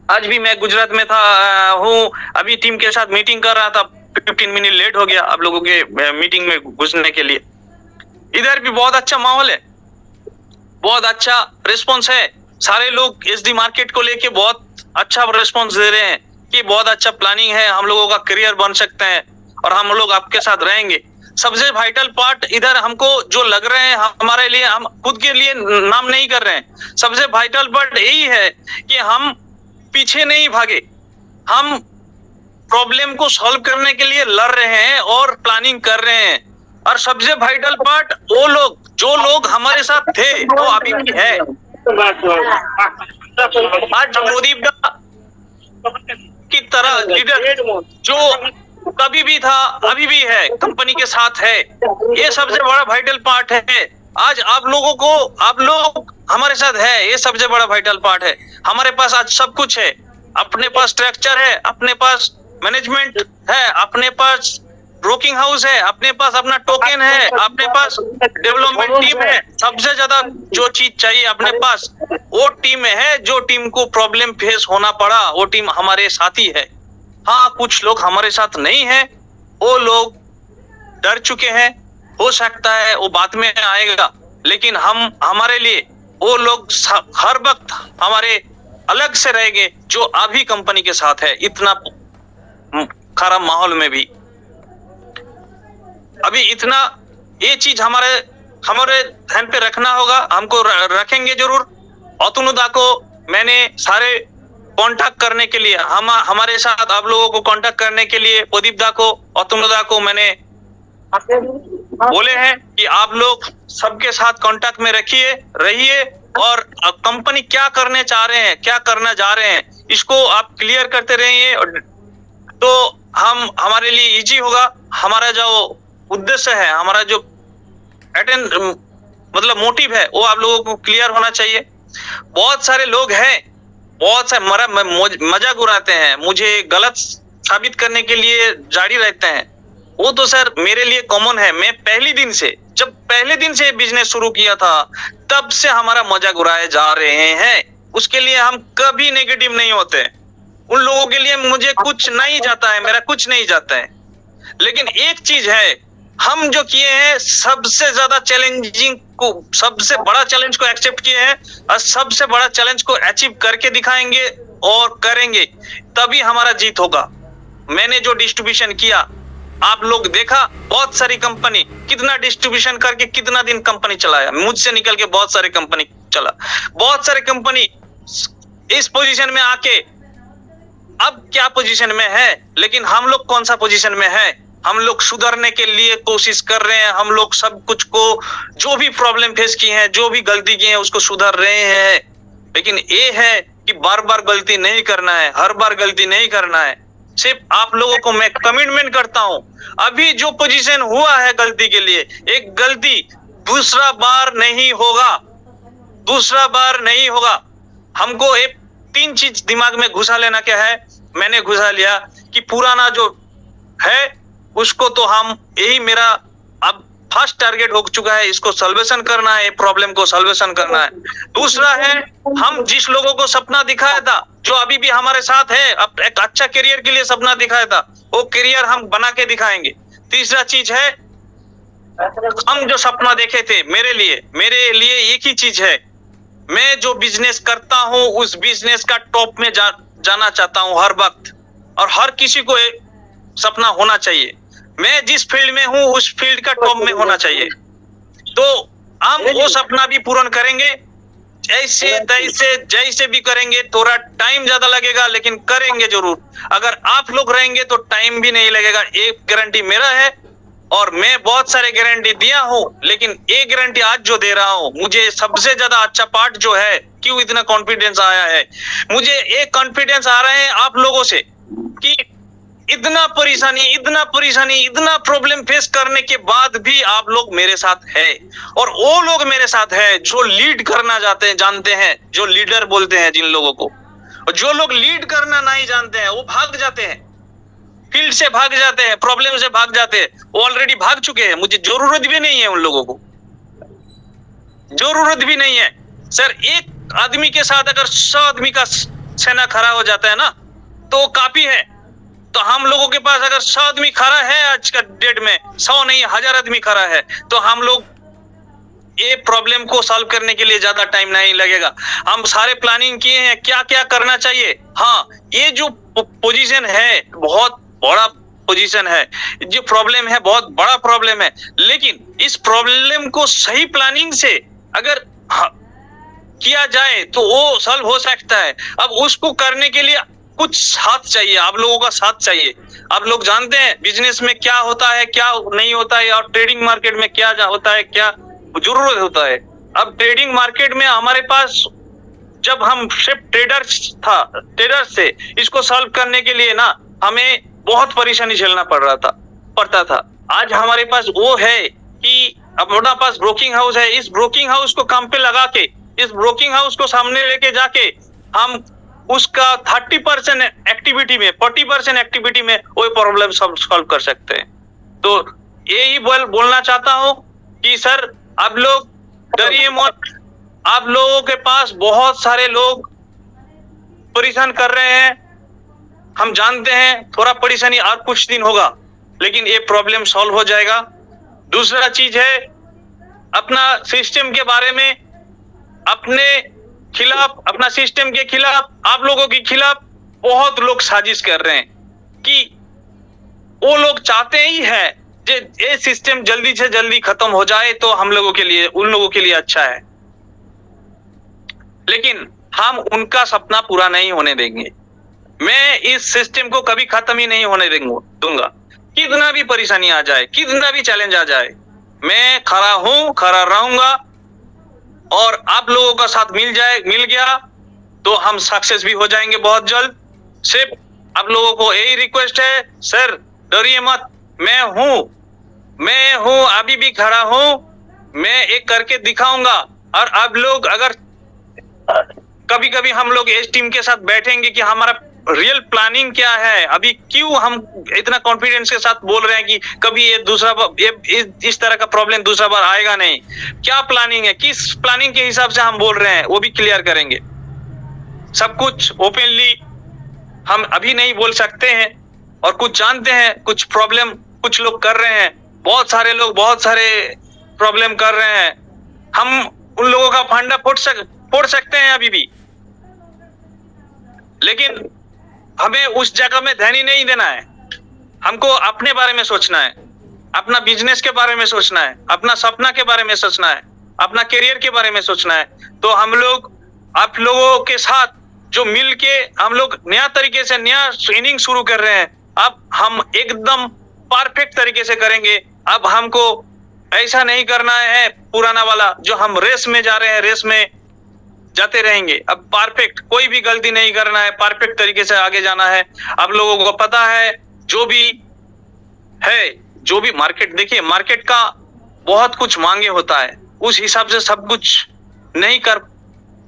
Speaker 5: आज भी मैं गुजरात में हूँ, अभी टीम के साथ मीटिंग कर रहा था, 15 मिनट लेट हो गया आप लोगों के मीटिंग में घुसने के लिए। इधर भी बहुत अच्छा माहौल है, बहुत अच्छा रिस्पॉन्स है। सारे लोग एसडी मार्केट को लेके बहुत अच्छा रिस्पॉन्स दे रहे हैं कि बहुत अच्छा प्लानिंग है, हम लोगों का करियर बन सकते हैं और हम लोग आपके साथ रहेंगे। सबसे वाइटल पार्ट इधर हमको जो लग रहे हैं, हमारे लिए, हम खुद के लिए नाम नहीं कर रहे हैं, सबसे वाइटल पार्ट यही है कि हम पीछे नहीं भागे, हम प्रॉब्लम को सॉल्व करने के लिए लड़ रहे हैं और प्लानिंग कर रहे हैं। और सबसे वाइटल पार्ट, वो लोग जो लोग हमारे साथ थे वो अभी भी है। आज प्रदीप की तरह लीडर जो कभी भी था, अभी भी है, कंपनी के साथ है, ये सबसे बड़ा वाइटल पार्ट है। आज आप लोग हमारे साथ है, ये सबसे बड़ा वाइटल पार्ट है। हमारे पास आज सब कुछ है, अपने पास स्ट्रक्चर है, अपने पास मैनेजमेंट है, अपने पास ब्रोकिंग हाउस है, अपने पास अपना टोकन है, अपने पास डेवलपमेंट टीम है। सबसे ज्यादा जो चीज चाहिए अपने पास वो टीम है। जो टीम को प्रॉब्लम फेस होना पड़ा, वो टीम हमारे साथी है। हाँ, कुछ लोग हमारे साथ नहीं है, वो लोग डर चुके हैं, हो सकता है वो बाद में आएगा, लेकिन हमारे लिए वो लोग हर वक्त हमारे अलग से रहेंगे जो अभी कंपनी के साथ है। इतना खराब माहौल में भी अभी इतना ये चीज हमारे ध्यान पे रखना होगा, हमको रखेंगे जरूर। अतनु दा को मैंने सारे कांटेक्ट करने के लिए, हमारे साथ आप लोगों को कांटेक्ट करने के लिए प्रदीप दा को, अतनु दा को मैंने बोले हैं कि आप लोग सबके साथ कांटेक्ट में रहिए और कंपनी क्या करने चाह रहे हैं, क्या करना जा रहे हैं, इसको आप क्लियर करते रहिए तो हम हमारे लिए इजी होगा। हमारा जो उद्देश्य है, हमारा जो मतलब मोटिव है, वो आप लोगों को क्लियर होना चाहिए। बहुत सारे लोग हैं, बहुत सारे मजाक उड़ाते हैं, मुझे गलत साबित करने के लिए जारी रहते हैं। वो तो सर मेरे लिए कॉमन है। मैं जब पहले दिन से बिजनेस शुरू किया था, तब से हमारा मजाक उड़ाए जा रहे हैं। उसके लिए हम कभी नेगेटिव नहीं होते। उन लोगों के लिए मुझे कुछ नहीं जाता है, मेरा कुछ नहीं जाता है। लेकिन एक चीज है, हम जो किए हैं सबसे ज्यादा चैलेंजिंग को, सबसे बड़ा चैलेंज को एक्सेप्ट किए हैं और सबसे बड़ा चैलेंज को अचीव करके दिखाएंगे और करेंगे, तभी हमारा जीत होगा। मैंने जो डिस्ट्रीब्यूशन किया, आप लोग देखा, बहुत सारी कंपनी कितना डिस्ट्रीब्यूशन करके कितना दिन कंपनी चलाया, मुझसे निकल के बहुत सारे कंपनी चला। बहुत सारे कंपनी इस पोजीशन में आके अब क्या पोजीशन में है, लेकिन हम लोग कौन सा पोजीशन में है? हम लोग सुधरने के लिए कोशिश कर रहे हैं। हम लोग सब कुछ को, जो भी प्रॉब्लम फेस की है, जो भी गलती की है, उसको सुधर रहे हैं। लेकिन ये है कि बार बार गलती नहीं करना है, हर बार गलती नहीं करना है। सिर्फ आप लोगों को मैं कमिटमेंट करता हूं, अभी जो पोजीशन हुआ है गलती के लिए, एक गलती दूसरा बार नहीं होगा, दूसरा बार नहीं होगा। हमको एक 3 चीज दिमाग में घुसा लेना क्या है, मैंने घुसा लिया कि पुराना जो है उसको तो हम, यही मेरा अब फर्स्ट टारगेट हो चुका है, इसको सॉल्वेशन करना है, प्रॉब्लम को सॉल्वेशन करना है। दूसरा है, हम जिस लोगों को सपना दिखाया था, जो अभी भी हमारे साथ है, अब एक अच्छा करियर के लिए सपना दिखाया था, वो करियर हम बना के दिखाएंगे। तीसरा चीज है, हम जो सपना देखे थे, मेरे लिए एक ही चीज है, मैं जो बिजनेस करता हूं उस बिजनेस का टॉप में जाना चाहता हूं हर वक्त। और हर किसी को सपना होना चाहिए, मैं जिस फील्ड में हूं उस फील्ड का टॉप में होना चाहिए। तो हम वो सपना भी पूर्ण करेंगे, ऐसे तैसे जैसे भी करेंगे। थोड़ा टाइम ज्यादा लगेगा, लेकिन करेंगे जरूर। अगर आप लोग रहेंगे तो टाइम भी नहीं लगेगा, एक गारंटी मेरा है। और मैं बहुत सारे गारंटी दिया हूं, लेकिन एक गारंटी आज जो दे रहा हूं, मुझे सबसे ज्यादा अच्छा पार्ट जो है, क्यों इतना कॉन्फिडेंस आया है, मुझे एक कॉन्फिडेंस आ रहा है आप लोगों से कि इतना परेशानी, इतना प्रॉब्लम फेस करने के बाद भी आप लोग मेरे साथ है। और वो लोग मेरे साथ है जो लीड करना जानते हैं, जो लीडर बोलते हैं जिन लोगों को। और जो लोग लीड करना नहीं जानते हैं, वो भाग जाते हैं, फील्ड से भाग जाते हैं, प्रॉब्लम से भाग जाते हैं। वो ऑलरेडी भाग चुके हैं, मुझे जरूरत भी नहीं है उन लोगों को, जरूरत भी नहीं है। सर, एक आदमी के साथ अगर 100 आदमी का सेना खड़ा हो जाता है ना, तो काफी है। तो हम लोगों के पास अगर 100 आदमी खड़ा है आज का डेट में, 100 नहीं 1000 आदमी खड़ा है, तो हम लोग ये प्रॉब्लम को सॉल्व करने के लिए ज्यादा टाइम नहीं लगेगा। हम सारे प्लानिंग किए हैं क्या क्या करना चाहिए। हाँ, ये जो पोजीशन है बहुत बड़ा पोजीशन है, जो प्रॉब्लम है बहुत बड़ा प्रॉब्लम है, लेकिन इस प्रॉब्लम को सही प्लानिंग से अगर किया जाए तो वो सॉल्व हो सकता है। अब उसको करने के लिए कुछ साथ चाहिए, आप लोगों का साथ चाहिए। आप लोग जानते हैं बिजनेस में क्या होता है, क्या नहीं होता है, और ट्रेडिंग मार्केट में क्या होता है, क्या जरूरत होता है। अब ट्रेडिंग मार्केट में हमारे पास, जब हम सिर्फ ट्रेडर से इसको सॉल्व करने के लिए ना, हमें बहुत परेशानी झेलना पड़ता था। आज हमारे पास वो है कि अपना पास ब्रोकिंग हाउस है, इस ब्रोकिंग हाउस को काम पे लगा के, इस ब्रोकिंग हाउस को सामने लेके जाके हम उसका 30% एक्टिविटी में, 40% एक्टिविटी में वो प्रॉब्लम सॉल्व कर सकते हैं। तो यही बोलना चाहता हूं कि सर, आप लोग डरिए मत। आप लोगों के पास बहुत सारे लोग परेशान कर रहे हैं, हम जानते हैं। थोड़ा परेशानी और कुछ दिन होगा, लेकिन ये प्रॉब्लम सॉल्व हो जाएगा। दूसरा चीज है, अपना सिस्टम के बारे में, अपने खिलाफ, अपना सिस्टम के खिलाफ, आप लोगों के खिलाफ बहुत लोग साजिश कर रहे हैं कि वो लोग चाहते ही है कि ये सिस्टम जल्दी से जल्दी खत्म हो जाए तो हम लोगों के लिए, उन लोगों के लिए अच्छा है। लेकिन हम उनका सपना पूरा नहीं होने देंगे। मैं इस सिस्टम को कभी खत्म ही नहीं होने दूंगा। कितना भी परेशानी आ जाए, कितना भी चैलेंज आ जाए, मैं खड़ा हूं, खड़ा रहूंगा। और आप लोगों का साथ मिल गया तो हम सक्सेस भी हो जाएंगे बहुत जल्द। सिर्फ आप लोगों को यही रिक्वेस्ट है, सर डरिए मत, मैं हूँ अभी भी खड़ा हूँ, मैं एक करके दिखाऊंगा। और आप लोग अगर कभी कभी हम लोग इस टीम के साथ बैठेंगे कि हमारा रियल प्लानिंग क्या है, अभी क्यों हम इतना कॉन्फिडेंस के साथ बोल रहे हैं कि कभी ये दूसरा इस तरह का प्रॉब्लम दूसरा बार आएगा नहीं, क्या प्लानिंग है, किस प्लानिंग के हिसाब से हम बोल रहे हैं वो भी क्लियर करेंगे। सब कुछ ओपनली हम अभी नहीं बोल सकते हैं, और कुछ जानते हैं, कुछ प्रॉब्लम कुछ लोग कर रहे हैं, बहुत सारे लोग बहुत सारे प्रॉब्लम कर रहे हैं। हम उन लोगों का फंडा फोड़ सकते हैं अभी भी, लेकिन हमें उस जगह में ध्यान ही नहीं देना है। हमको अपने बारे में सोचना है, अपना बिजनेस के बारे में सोचना है, अपना सपना के बारे में सोचना है, अपना करियर के बारे में सोचना है। तो हम लोग आप लोगों के साथ जो मिल के हम लोग नया तरीके से नया इनिंग शुरू कर रहे हैं, अब हम एकदम परफेक्ट तरीके से करेंगे। अब हमको ऐसा नहीं करना है पुराना वाला जो हम रेस में जा रहे हैं, रेस में जाते रहेंगे। अब परफेक्ट कोई भी गलती नहीं करना है, परफेक्ट तरीके से आगे जाना है। आप लोगों को पता है जो भी मार्केट, देखिए मार्केट का बहुत कुछ मांगे होता है, उस हिसाब से सब कुछ नहीं कर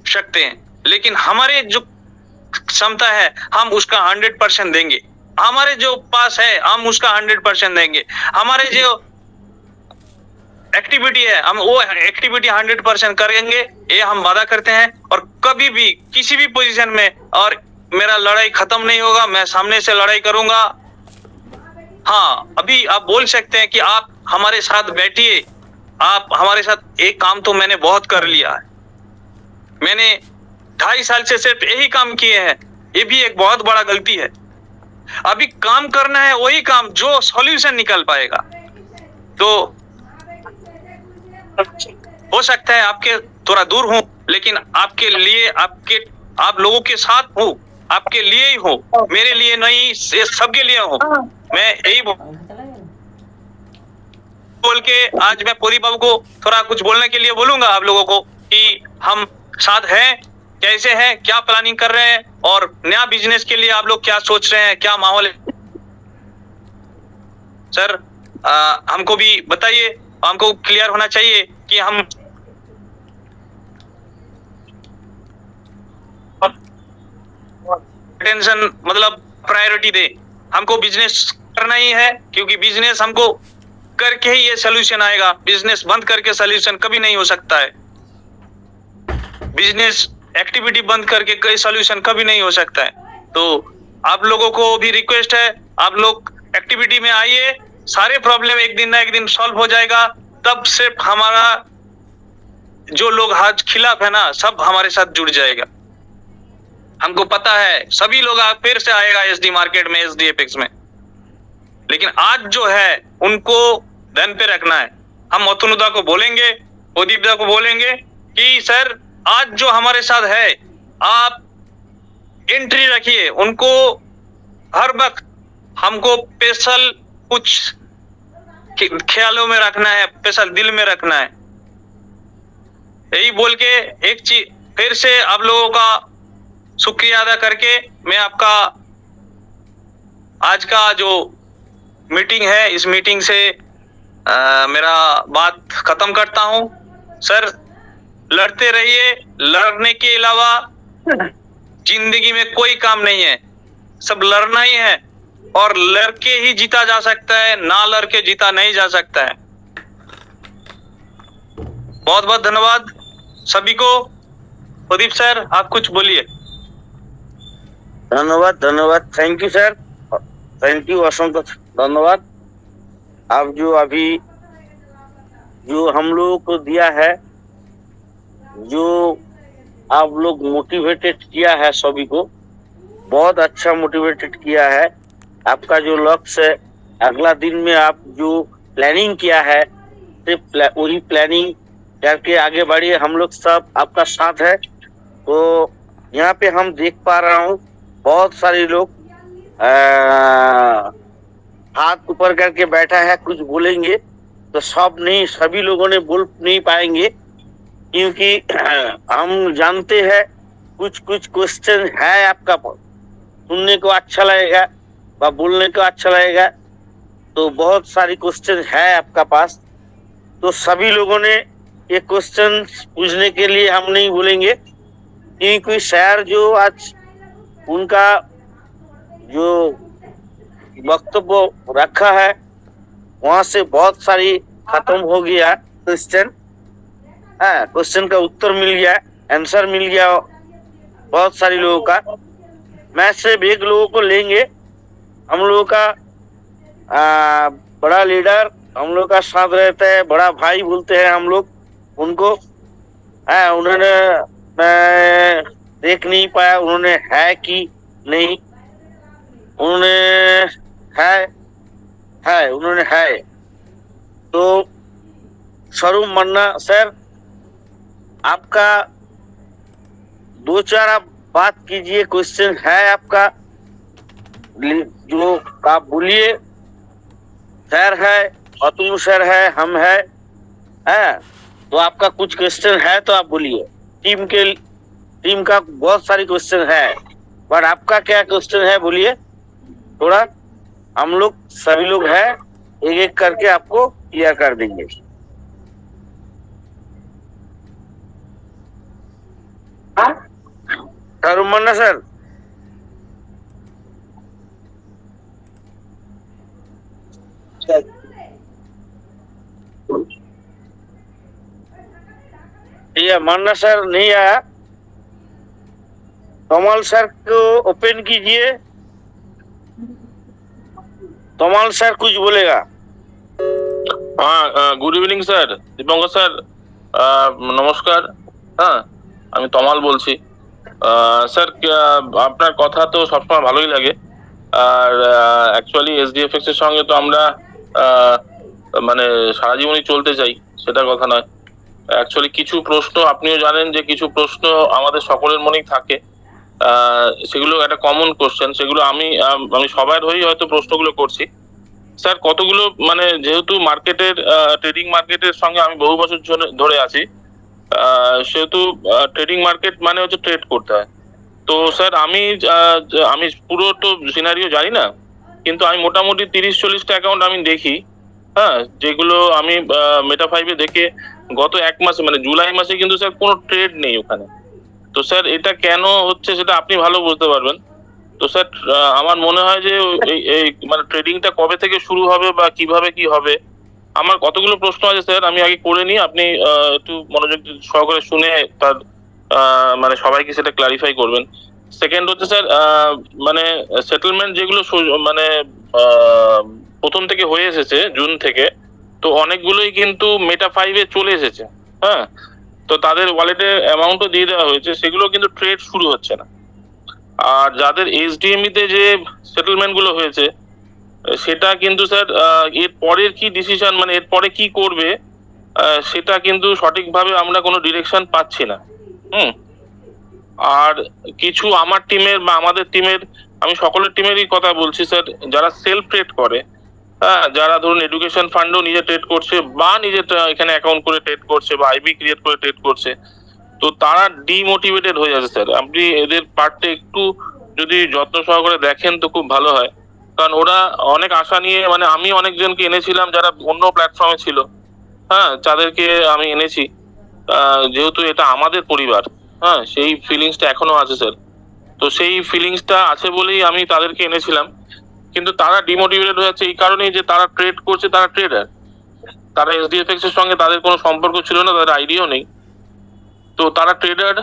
Speaker 5: सकते हैं, लेकिन हमारे जो क्षमता है हम उसका 100% देंगे। हमारे जो पास है हम उसका 100% देंगे। हमारे जो एक्टिविटी है हम वो एक्टिविटी 100% करेंगे, ये हम वादा करते हैं। और कभी भी किसी भी पोजीशन में और मेरा लड़ाई खत्म नहीं होगा, मैं सामने से लड़ाई करूंगा। हाँ, अभी आप बोल सकते हैं कि आप हमारे साथ बैठिए, आप हमारे साथ एक काम तो मैंने बहुत कर लिया है, मैंने 2.5 साल से सिर्फ यही काम किए हैं, ये भी एक बहुत बड़ा गलती है। अभी काम करना है वही काम जो सॉल्यूशन निकल पाएगा। तो हो सकता है आपके थोड़ा दूर हूं, लेकिन आपके लिए आप लोगों के साथ हूं, आपके लिए ही हूं, मेरे लिए नहीं, सबके लिए हूं। मैं यही बोल के आज मैं पुरी बाबू को थोड़ा कुछ बोलने के लिए बोलूंगा आप लोगों को कि हम साथ हैं, कैसे हैं, क्या प्लानिंग कर रहे हैं, और नया बिजनेस के लिए आप लोग क्या सोच रहे हैं, क्या माहौल है। सर हमको भी बताइए, हमको क्लियर होना चाहिए कि हम टेंशन मतलब प्रायोरिटी दे, हमको बिजनेस करना ही है, क्योंकि बिजनेस हमको करके ही ये सोल्यूशन आएगा। बिजनेस बंद करके सोल्यूशन कभी नहीं हो सकता है, बिजनेस एक्टिविटी बंद करके कोई सोल्यूशन कभी नहीं हो सकता है। तो आप लोगों को भी रिक्वेस्ट है, आप लोग एक्टिविटी में आइए, सारे प्रॉब्लम एक दिन ना एक दिन सॉल्व हो जाएगा। तब सिर्फ हमारा जो लोग आज खिलाफ है ना, सब हमारे साथ जुड़ जाएगा। हमको पता है सभी लोग फिर से आएगा एसडी मार्केट में, एसडी एपेक्स में, लेकिन आज जो है उनको ध्यान पे रखना है। हम अतुनुदा को बोलेंगे, उदीपदा को बोलेंगे कि सर आज जो हमारे साथ है आप एंट्री रखिए, उनको हर वक्त हमको स्पेशल कुछ ख्यालों में रखना है, स्पेशल दिल में रखना है। यही बोल के एक चीज फिर से आप लोगों का शुक्रिया अदा करके मैं आपका आज का जो मीटिंग है, इस मीटिंग से मेरा बात खत्म करता हूं। सर लड़ते रहिए, लड़ने के अलावा जिंदगी में कोई काम नहीं है, सब लड़ना ही है, और लड़के ही जीता जा सकता है, ना लड़के जीता नहीं जा सकता है। बहुत बहुत धन्यवाद सभी को। प्रदीप सर आप कुछ बोलिए।
Speaker 1: धन्यवाद, thank you sir, thank you, असंख्य धन्यवाद। आप जो अभी जो हम लोगों को दिया है, जो आप लोग मोटिवेटेड किया है, सभी को बहुत अच्छा मोटिवेटेड किया है। आपका जो लक्ष्य है, अगला दिन में आप जो प्लानिंग किया है, सिर्फ वही प्लानिंग करके आगे बढ़िए। हम लोग सब आपका साथ है। तो यहाँ पे हम देख पा रहा हूँ बहुत सारे लोग हाथ ऊपर करके बैठा है, कुछ बोलेंगे तो सब नहीं, सभी लोगों ने बोल नहीं पाएंगे, क्योंकि हम जानते हैं कुछ कुछ क्वेश्चन है आपका सुनने को अच्छा लगेगा व बोलने को अच्छा लगेगा, तो बहुत सारी क्वेश्चन है आपका पास। तो सभी लोगों ने ये क्वेश्चन पूछने के लिए हम नहीं बोलेंगे, क्योंकि सर जो आज उनका जो वक्तव्य रखा है वहां से बहुत सारी खत्म हो गया क्वेश्चन। क्वेश्चन का उत्तर मिल गया, आंसर मिल गया बहुत सारे लोगों का। मैं सिर्फ एक लोगों को लेंगे, हम लोगों का बड़ा लीडर हम लोग का साथ रहता है, बड़ा भाई बोलते हैं हम लोग उनको। उन्होंने मैं देख नहीं पाया उन्होंने है कि नहीं, उन्होंने है उन्होंने है। तो स्वरूप मन्ना सर, आपका दो चार आप बात कीजिए, क्वेश्चन है आपका जो आप बोलिए। सर है, अतुल सर है, हम है, तो आपका कुछ क्वेश्चन है तो आप बोलिए। टीम का बहुत सारी क्वेश्चन है, पर आपका क्या क्वेश्चन है बोलिए थोड़ा। हम लोग सभी लोग हैं, एक एक करके आपको क्लियर कर देंगे। मन्ना सर, ये मन्ना सर नहीं आया। कमाल सर को ओपन कीजिए, कमाल सर कुछ बोलेगा।
Speaker 6: हाँ, good evening sir, Dipankar sir, নমস্কার। হ্যাঁ, আমি তমাল বলছি। স্যার, আপনার কথা তো সবসময় ভালোই লাগে। আর অ্যাকচুয়ালি এসডিএফএক্স এর সঙ্গে তো আমরা মানে সারা জীবনই চলতে চাই, সেটা কথা নয়। অ্যাকচুয়ালি কিছু প্রশ্ন আপনিও জানেন যে কিছু প্রশ্ন আমাদের সকলের মনেই থাকে, সেগুলো একটা কমন কোশ্চেন, সেগুলো আমি সবার হয়েই হয়তো প্রশ্নগুলো করছি। স্যার, কতগুলো মানে যেহেতু ট্রেডিং মার্কেটের সঙ্গে আমি বহু বছর ধরে আছি, সেহেতু ট্রেডিং মার্কেট মানে হচ্ছে ট্রেড করতে হয়। তো স্যার আমি পুরো তো সিনারিও জানি না, কিন্তু আমি মোটামুটি 30-40টা অ্যাকাউন্ট আমি দেখি, যেগুলো আমি মেটা5-এ দেখে গত এক মাসে মানে জুলাই মাসে কিন্তু স্যার কোনো ট্রেড নেই ওখানে। তো স্যার এটা কেন হচ্ছে সেটা আপনি ভালো বুঝতে পারবেন। তো স্যার আমার মনে হয় যে এই মানে ট্রেডিংটা কবে থেকে শুরু হবে বা কিভাবে কি হবে, আমার কতগুলো প্রশ্ন আছে স্যার, আমি আগে করে নিই, আপনি একটু মনোযোগ সহকারে শুনে তার মানে সবাইকে সেটা ক্লারিফাই করবেন। সেকেন্ড হচ্ছে স্যার, মানে সেটেলমেন্ট যেগুলো মানে প্রথম থেকে হয়ে এসেছে জুন থেকে, তো অনেকগুলোই কিন্তু মেটা5-এ চলে এসেছে। তো তাদের ওয়ালেটে অ্যামাউন্টও দিয়ে দেওয়া হয়েছে, সেগুলো কিন্তু ট্রেড শুরু হচ্ছে না। আর যাদের এইচডিএমই-তে যে সেটেলমেন্ট গুলো হয়েছে, সেটা কিন্তু স্যার এর পরের কি ডিসিশন মানে এর পরে কি করবে, সেটা কিন্তু সঠিকভাবে আমরা কোনো ডিরেকশন পাচ্ছি না। আর কিছু আমার টিমের বা আমাদের টিমের, আমি সকলের টিমেরই কথা বলছি স্যার, যারা সেলফ ট্রেড করে, যারা ধরুন এডুকেশন ফান্ডও নিজে ট্রেড করছে বা নিজে এখানে অ্যাকাউন্ট করে ট্রেড করছে বা আইবি ক্রিয়েট করে ট্রেড করছে, তো তারা ডিমোটিভেটেড হয়ে যাচ্ছে স্যার। আপনি এদের পার্টটা একটু যদি যত্ন সহকারে দেখেন তো খুব ভালো হয়, কারণ ওরা অনেক আশা নিয়ে, মানে আমি অনেকজনকে এনেছিলাম যারা অন্য প্ল্যাটফর্মে ছিল, যাদেরকে আমি এনেছি, যেহেতু এটা আমাদের পরিবার, সেই ফিলিংসটা এখনো আছে স্যার। তো সেই ফিলিংসটা আছে বলেই আমি তাদেরকে এনেছিলাম, কিন্তু তারা ডিমোটিভেটেড হয়ে যাচ্ছে এই কারণেই যে তারা ট্রেড করছে, তারা ট্রেডার, তারা এসডিএফএক্স এর সঙ্গে তাদের কোনো সম্পর্ক ছিল না, তাদের আইডিয়াও নেই। তো তারা ট্রেডার,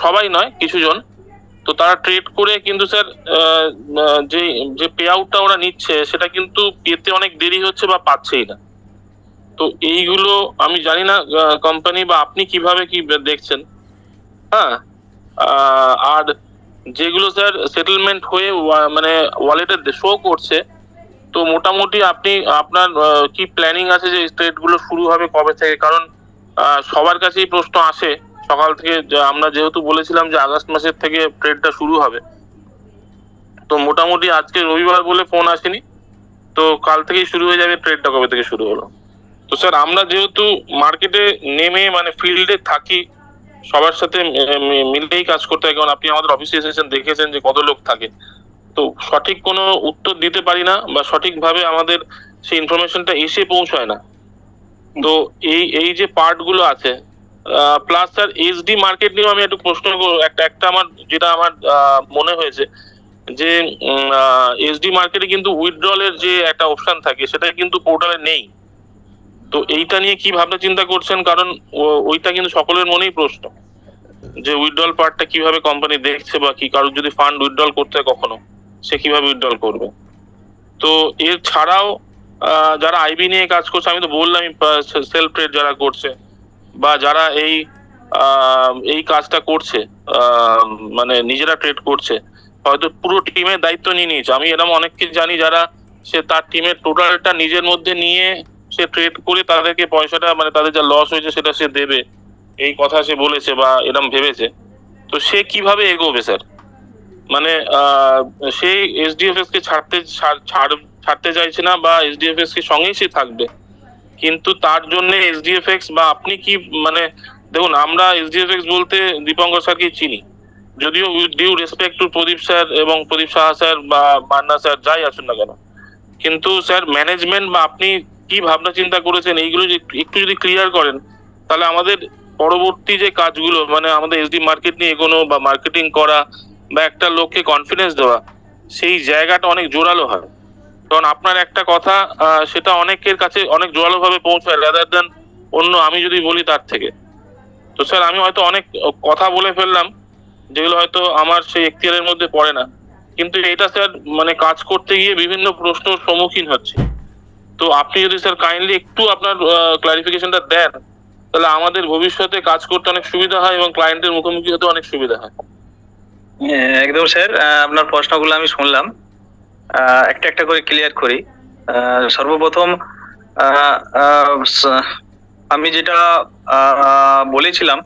Speaker 6: সবাই নয় কিছু জন, তো তারা ট্রেড করে কিন্তু স্যার যে পে আউটটা ওরা নিচ্ছে সেটা কিন্তু পেতে অনেক দেরি হচ্ছে বা পাচ্ছেই না। তো এইগুলো আমি জানি না কোম্পানি বা আপনি কিভাবে কি দেখছেন। আর যেগুলো স্যার সেটেলমেন্ট হয়ে মানে ওয়ালেটে শো করছে, তো মোটামুটি আপনার কি প্ল্যানিং আছে যে ট্রেড গুলো শুরু হবে কবে থেকে? কারণ সবার কাছেই প্রশ্ন আসে সকাল থেকে, আমরা যেহেতু বলেছিলাম যে আগস্ট মাসের থেকে ট্রেডটা শুরু হবে, তো মোটামুটি আজকে রবিবার বলে ফোন আসেনি, তো কাল থেকেই শুরু হয়ে যাবে। ট্রেডটা কবে থেকে শুরু হলো? তো স্যার আমরা যেহেতু মার্কেটে নেমে মানে ফিল্ডে থাকি, সবার সাথে মিলেই কাজ করতে হয়, কারণ আপনি আমাদের অফিসে এসেছেন, দেখেছেন যে কত লোক থাকে। তো সঠিক কোনো উত্তর দিতে পারি না বা সঠিকভাবে আমাদের সেই ইনফরমেশনটা এসে পৌঁছায় না। তো এই যে পার্ট গুলো আছে, প্লাস স্যার এসডি মার্কেট নিয়েও আমি একটু প্রশ্ন একটা আমার যেটা আমার মনে হয়েছে যে এসডি মার্কেটে কিন্তু উইথড্রলের যে একটা অপশন থাকে সেটা কিন্তু পোর্টালে নেই। তো এইটা নিয়ে কি ভাবনা চিন্তা করছেন? কারণ ওইটা কিন্তু সকলের মনেই প্রশ্ন যে উইথড্রল পার্টটা কিভাবে কোম্পানি দেখছে, বা কি কারোর যদি ফান্ড উইথড্রল করতে হয় কখনো, সে কিভাবে উইথড্রল করবে। তো এর ছাড়াও যারা আইবি নিয়ে কাজ করছে, আমি তো বললাম সেলফ ট্রেড যারা করছে বা যারা এই কাজটা করছে, মানে নিজেরা ট্রেড করছে, হয়তো পুরো টিমের দায়িত্ব নিয়ে নিয়েছে। আমি এরকম অনেককে জানি যারা সে তার টিমের টোটালটা নিজের মধ্যে নিয়ে সে ট্রেড করে তাদেরকে পয়সাটা, মানে তাদের যা লস হয়েছে সেটা সে দেবে, এই কথা সে বলেছে বা এরকম ভেবেছে। তো সে কিভাবে এগোবে স্যার? মানে সে এসডিএফএস কে ছাড়তে চাইছে না বা এসডিএফএস কে সঙ্গেই সে থাকবে, কিন্তু তার জন্য এসডিএফএক্স বা আপনি কি, মানে দেখুন আমরা এসডিএফএক্স বলতে দীপঙ্কর স্যারকে চিনি, যদিও with due respect to Pradip sir এবং প্রদীপ সাহা স্যার বা মান্না স্যার যাই আসুন না কেন, কিন্তু স্যার ম্যানেজমেন্ট বা আপনি কি ভাবনা চিন্তা করেছেন এইগুলো একটু যদি ক্লিয়ার করেন, তাহলে আমাদের পরবর্তী যে কাজগুলো, মানে আমাদের এসডি মার্কেট নিয়ে এগোনো বা মার্কেটিং করা বা একটা লোককে কনফিডেন্স দেওয়া, সেই জায়গাটা অনেক জোরালো হয়। কারণ আপনার একটা কথা সেটা অনেকের কাছে অনেক জোরালো ভাবে পৌঁছায় রাদার দেন অন্য আমি যদি বলি তার থেকে। তো স্যার আমি হয়তো অনেক কথা বলে ফেললাম যেগুলো হয়তো আমার সেই এখতিয়ারের মধ্যে পড়ে না, কিন্তু এটা স্যার মানে কাজ করতে গিয়ে বিভিন্ন প্রশ্নের সম্মুখীন হচ্ছে। তো আপনি যদি স্যার কাইন্ডলি একটু আপনার ক্লারিফিকেশনটা দেন, তাহলে আমাদের ভবিষ্যতে কাজ করতে অনেক সুবিধা হয় এবং ক্লায়েন্টের মুখোমুখি হতে অনেক সুবিধা হয়।
Speaker 5: একদম স্যার, আপনার প্রশ্নগুলো আমি শুনলাম, একটা একটা করে ক্লিয়ার করি। সর্বপ্রথম আমি যেটা বলেছিলাম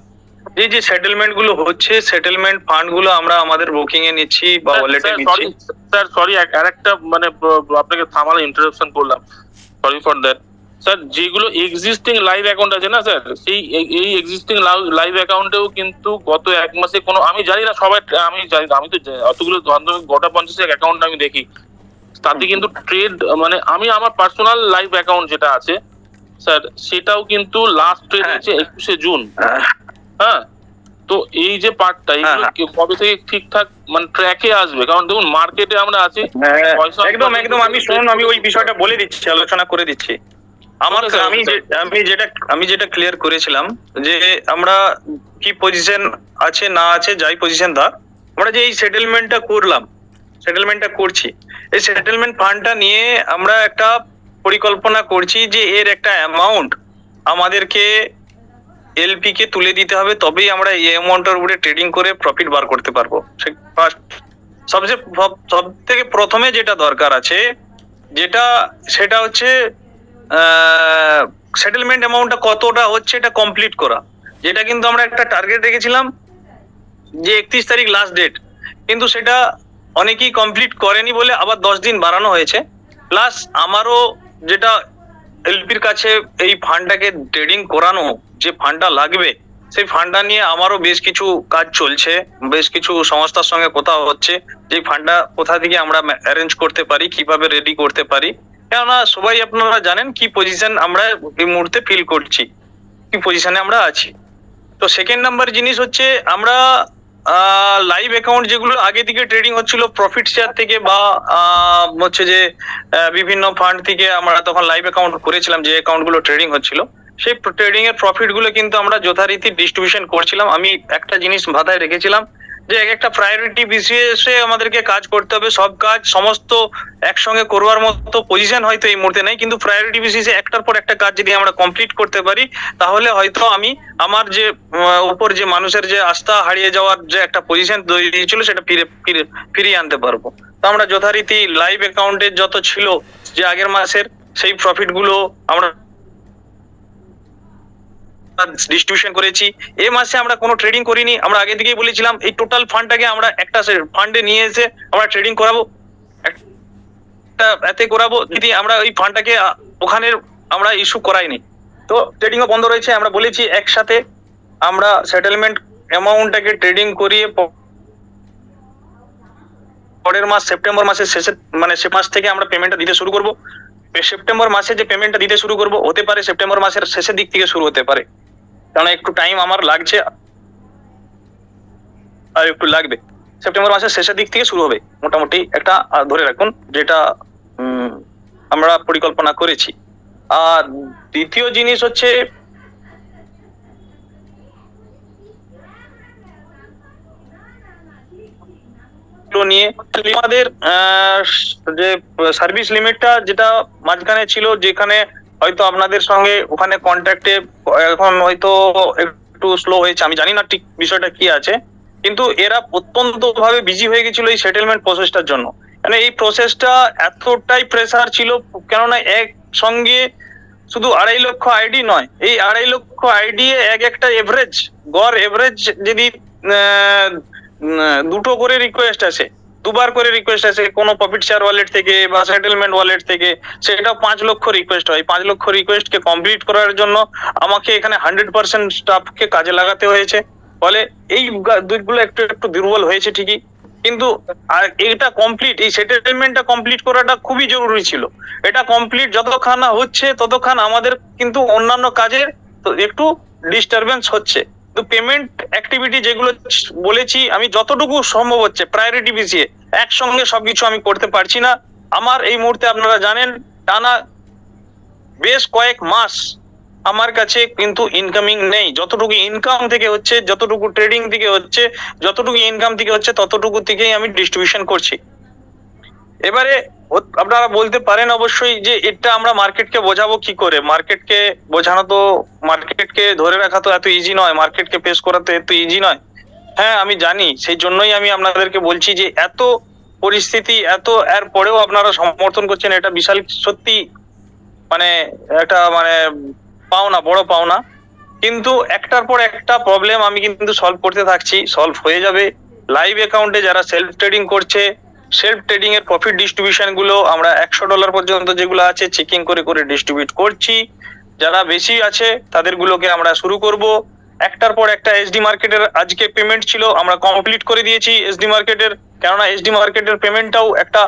Speaker 5: যে সেটেলমেন্ট গুলো হচ্ছে, সেটেলমেন্ট ফান্ড গুলো আমরা আমাদের বুকিং এ নিচ্ছি বা ওয়ালেটে নিচ্ছি।
Speaker 6: স্যার সরি, আরেকটা মানে আপনাকে থামালে ইন্টারাপশন করলাম, সরি ফর দ্যাট। স্যার যেগুলো এক্সিস্টিং লাইভ অ্যাকাউন্ট আছে না স্যার, সেই এই এক্সিস্টিং লাইভ অ্যাকাউন্টেও কিন্তু গত এক মাসে কোনো, আমি জানি না সবাই, আমি জানি, আমি তো অতগুলো গোটা 50 অ্যাকাউন্ট আমি দেখি, তাতে কিন্তু ট্রেড, মানে আমি আমার পার্সোনাল লাইভ অ্যাকাউন্ট যেটা আছে স্যার, সেটাও কিন্তু লাস্ট ট্রেড হচ্ছে 21শে জুন। হ্যাঁ, তো এই যে পার্টটা, এগুলো কবে থেকে ঠিকঠাক মানে ট্র্যাকে আসবে? কারণ দেখুন মার্কেটে আমরা আছি,
Speaker 5: একদম আমি ওই বিষয়টা বলে দিচ্ছি, আলোচনা করে দিচ্ছি। আমি যেটা ক্লিয়ার করেছিলাম যে আমরা কি পজিশন আছে না আছে, যাই পজিশন থাক, আমরা যে এই সেটেলমেন্টটা করছি, এই সেটেলমেন্ট ফান্ডটা নিয়ে আমরা একটা পরিকল্পনা করছি যে এর একটা অ্যামাউন্ট আমাদেরকে এলপি কে তুলে দিতে হবে, তবেই আমরা এই অ্যামাউন্টের উপরে ট্রেডিং করে প্রফিট বার করতে পারবো। সব থেকে প্রথমে যেটা দরকার আছে, সেটা হচ্ছে সেটেলমেন্ট অ্যামাউন্টটা কতটা হচ্ছে এটা কমপ্লিট করা, যেটা কিন্তু আমরা একটা টার্গেট রেখেছিলাম যে 31 তারিখ লাস্ট ডেট, কিন্তু সেটা অনেকেই কমপ্লিট করেনি বলে আবার 10 দিন বাড়ানো হয়েছে। প্লাস আমারও যেটা এলপির কাছে এই ফান্ডটাকে ট্রেডিং করানো, যে ফান্ডটা লাগবে সেই ফান্ডটা নিয়ে আমারও বেশ কিছু কাজ চলছে, বেশ কিছু সংস্থার সঙ্গে কথা হচ্ছে যে ফান্ডটা কোথা থেকে আমরা অ্যারেঞ্জ করতে পারি, কিভাবে রেডি করতে পারি। কেননা সবাই আপনারা জানেন কি পজিশন আমরা এই মুহূর্তে ফিল করছি, কি পজিশনে আমরা আছি। তো সেকেন্ড নাম্বার জিনিস হচ্ছে আমরা লাইভ অ্যাকাউন্ট যেগুলো আগে থেকে ট্রেডিং হচ্ছিল প্রফিট শেয়ার থেকে বা হচ্ছে যে বিভিন্ন ফান্ড থেকে আমরা তখন লাইভ অ্যাকাউন্ট করেছিলাম, যে অ্যাকাউন্ট গুলো ট্রেডিং হচ্ছিল, সেই ট্রেডিং এর প্রফিট গুলো কিন্তু আমরা যথারীতি ডিস্ট্রিবিউশন করছিলাম। আমি একটা জিনিস মাথায় রেখেছিলাম যে একটা প্রায়োরিটি বেসিসে আমাদেরকে কাজ করতে হবে, সব কাজ সমস্ত একসঙ্গে করবার মতো পজিশন হয়তো এই মুহূর্তে নেই, কিন্তু প্রায়োরিটি বেসিসে একটার পর একটা কাজ যদি আমরা কমপ্লিট করতে পারি, তাহলে হয়তো আমি আমার যে উপর যে মানুষের যে আস্থা হারিয়ে যাওয়ার যে একটা পজিশন তৈরি ছিল সেটা ফিরিয়ে আনতে পারবো। তো আমরা যথারীতি লাইভ অ্যাকাউন্টের যত ছিল যে আগের মাসের, সেই প্রফিট গুলো আমরা ডিস্ট্রিবিউশন করেছি। এই মাসে আমরা কোনো ট্রেডিং করিনি, আমরা আগে থেকেই বলেছিলাম এই টোটাল ফান্ডটাকে আমরা একটা ফান্ডে নিয়ে এসে আমরা ট্রেডিং করাবো, এতে করাবো। যদি আমরা ওই ফান্ডটাকে ওখানে আমরা ইস্যু করাইনি, তো ট্রেডিংও বন্ধ রয়েছে। আমরা বলেছি একসাথে আমরা সেটেলমেন্ট অ্যামাউন্টটাকে ট্রেডিং করিয়ে পরের মাস সেপ্টেম্বর মাসের শেষে মানে সে মাস থেকে আমরা পেমেন্টটা দিতে শুরু করব। সেপ্টেম্বর মাসে যে পেমেন্টটা দিতে শুরু করব হতে পারে সেপ্টেম্বর মাসের শেষের দিক থেকে শুরু হতে পারে, কারণ একটু টাইম আমার লাগছে আর একটু লাগবে। সেপ্টেম্বর মাসের শেষের দিক থেকে শুরু হবে মোটামুটি একটা ধরে রাখুন, যেটা আমরা পরিকল্পনা করেছি। আর দ্বিতীয় জিনিস হচ্ছে নিয়ে আমাদের যে সার্ভিস লিমিটটা যেটা মাঝখানে ছিল, যেখানে হয়তো আপনাদের সঙ্গে ওখানে কন্ট্যাক্টে এখন হয়তো একটু স্লো হয়েছে, আমি জানি না ঠিক বিষয়টা কি আছে, কিন্তু এরা অত্যন্ত ভাবে বিজি হয়ে গেছিল এই সেটেলমেন্ট প্রসেসটার জন্য। মানে এই প্রসেসটা এতটাই প্রেসার ছিল, কেননা একসঙ্গে শুধু 2.5 লক্ষ আইডি নয়, এই 2.5 লক্ষ আইডি একটা এভারেজ গড় এভারেজ যদি দুটো করে রিকোয়েস্ট আসে, দুবার করে রিকোয়েস্ট আসে কোনো প্রফিট শেয়ার ওয়ালেট থেকে বা সেটেলমেন্ট ওয়ালেট থেকে, সেটা 5 লক্ষ রিকোয়েস্ট হয়। 5 লক্ষ রিকোয়েস্টকে কমপ্লিট করার জন্য আমাকে এখানে 100% স্টাফকে কাজে লাগাতে হয়েছে। ফলে এই দিকগুলো একটু একটু দুর্বল হয়েছে ঠিকই, কিন্তু আর এটা কমপ্লিট, এই সেটেলমেন্টটা কমপ্লিট করাটা খুবই জরুরি ছিল। এটা কমপ্লিট যতক্ষণ না হচ্ছে ততক্ষণ আমাদের কিন্তু অন্যান্য কাজের তো একটু ডিস্টারবেন্স হচ্ছে। তো পেমেন্ট অ্যাক্টিভিটি যেগুলো বলেছি আমি, যতটুকু সম্ভব হচ্ছে প্রায়োরিটি বেসিসে একসঙ্গে সবকিছু আমি করতে পারছি না। আমার এই মুহূর্তে আপনারা জানেন টানা বেশ কয়েক মাস আমার কাছে কিন্তু ইনকামিং নেই। যতটুকু ইনকাম থেকে হচ্ছে, যতটুকু ট্রেডিং থেকে হচ্ছে, যতটুকু ইনকাম থেকে হচ্ছে, ততটুকু থেকেই আমি ডিস্ট্রিবিউশন করছি। এবারে আপনারা বলতে পারেন অবশ্যই যে এটা আমরা মার্কেটকে বোঝাবো কি করে। মার্কেটকে বোঝানো তো, মার্কেটকে ধরে রাখা তো এত ইজি নয়, মার্কেটকে পেশ করা তো এত ইজি নয়। হ্যাঁ আমি জানি, সেই জন্যই আমি আপনাদেরকে বলছি যে এত পরিস্থিতি, এত এর পরেও আপনারা সমর্থন করছেন, এটা বিশাল সত্যি মানে একটা মানে পাওনা, বড় পাওনা। কিন্তু একটার পর একটা প্রবলেম আমি কিন্তু সলভ করতে থাকছি, সলভ হয়ে যাবে। লাইভ অ্যাকাউন্টে যারা সেলফ ট্রেডিং করছে, সেলফ ট্রেডিং এর প্রফিট ডিস্ট্রিবিউশন গুলো আমরা $100 পর্যন্ত যেগুলো আছে চেকিং করে করে ডিস্ট্রিবিউট করছি। যারা বেশি আছে তাদের গুলোকে আমরা শুরু করব। একটার পর একটা এসডি মার্কেটের আজকে পেমেন্ট ছিল, আমরা কমপ্লিট করে দিয়েছি এসডি মার্কেটের, কেননা এসডি মার্কেটের পেমেন্টটাও একটা,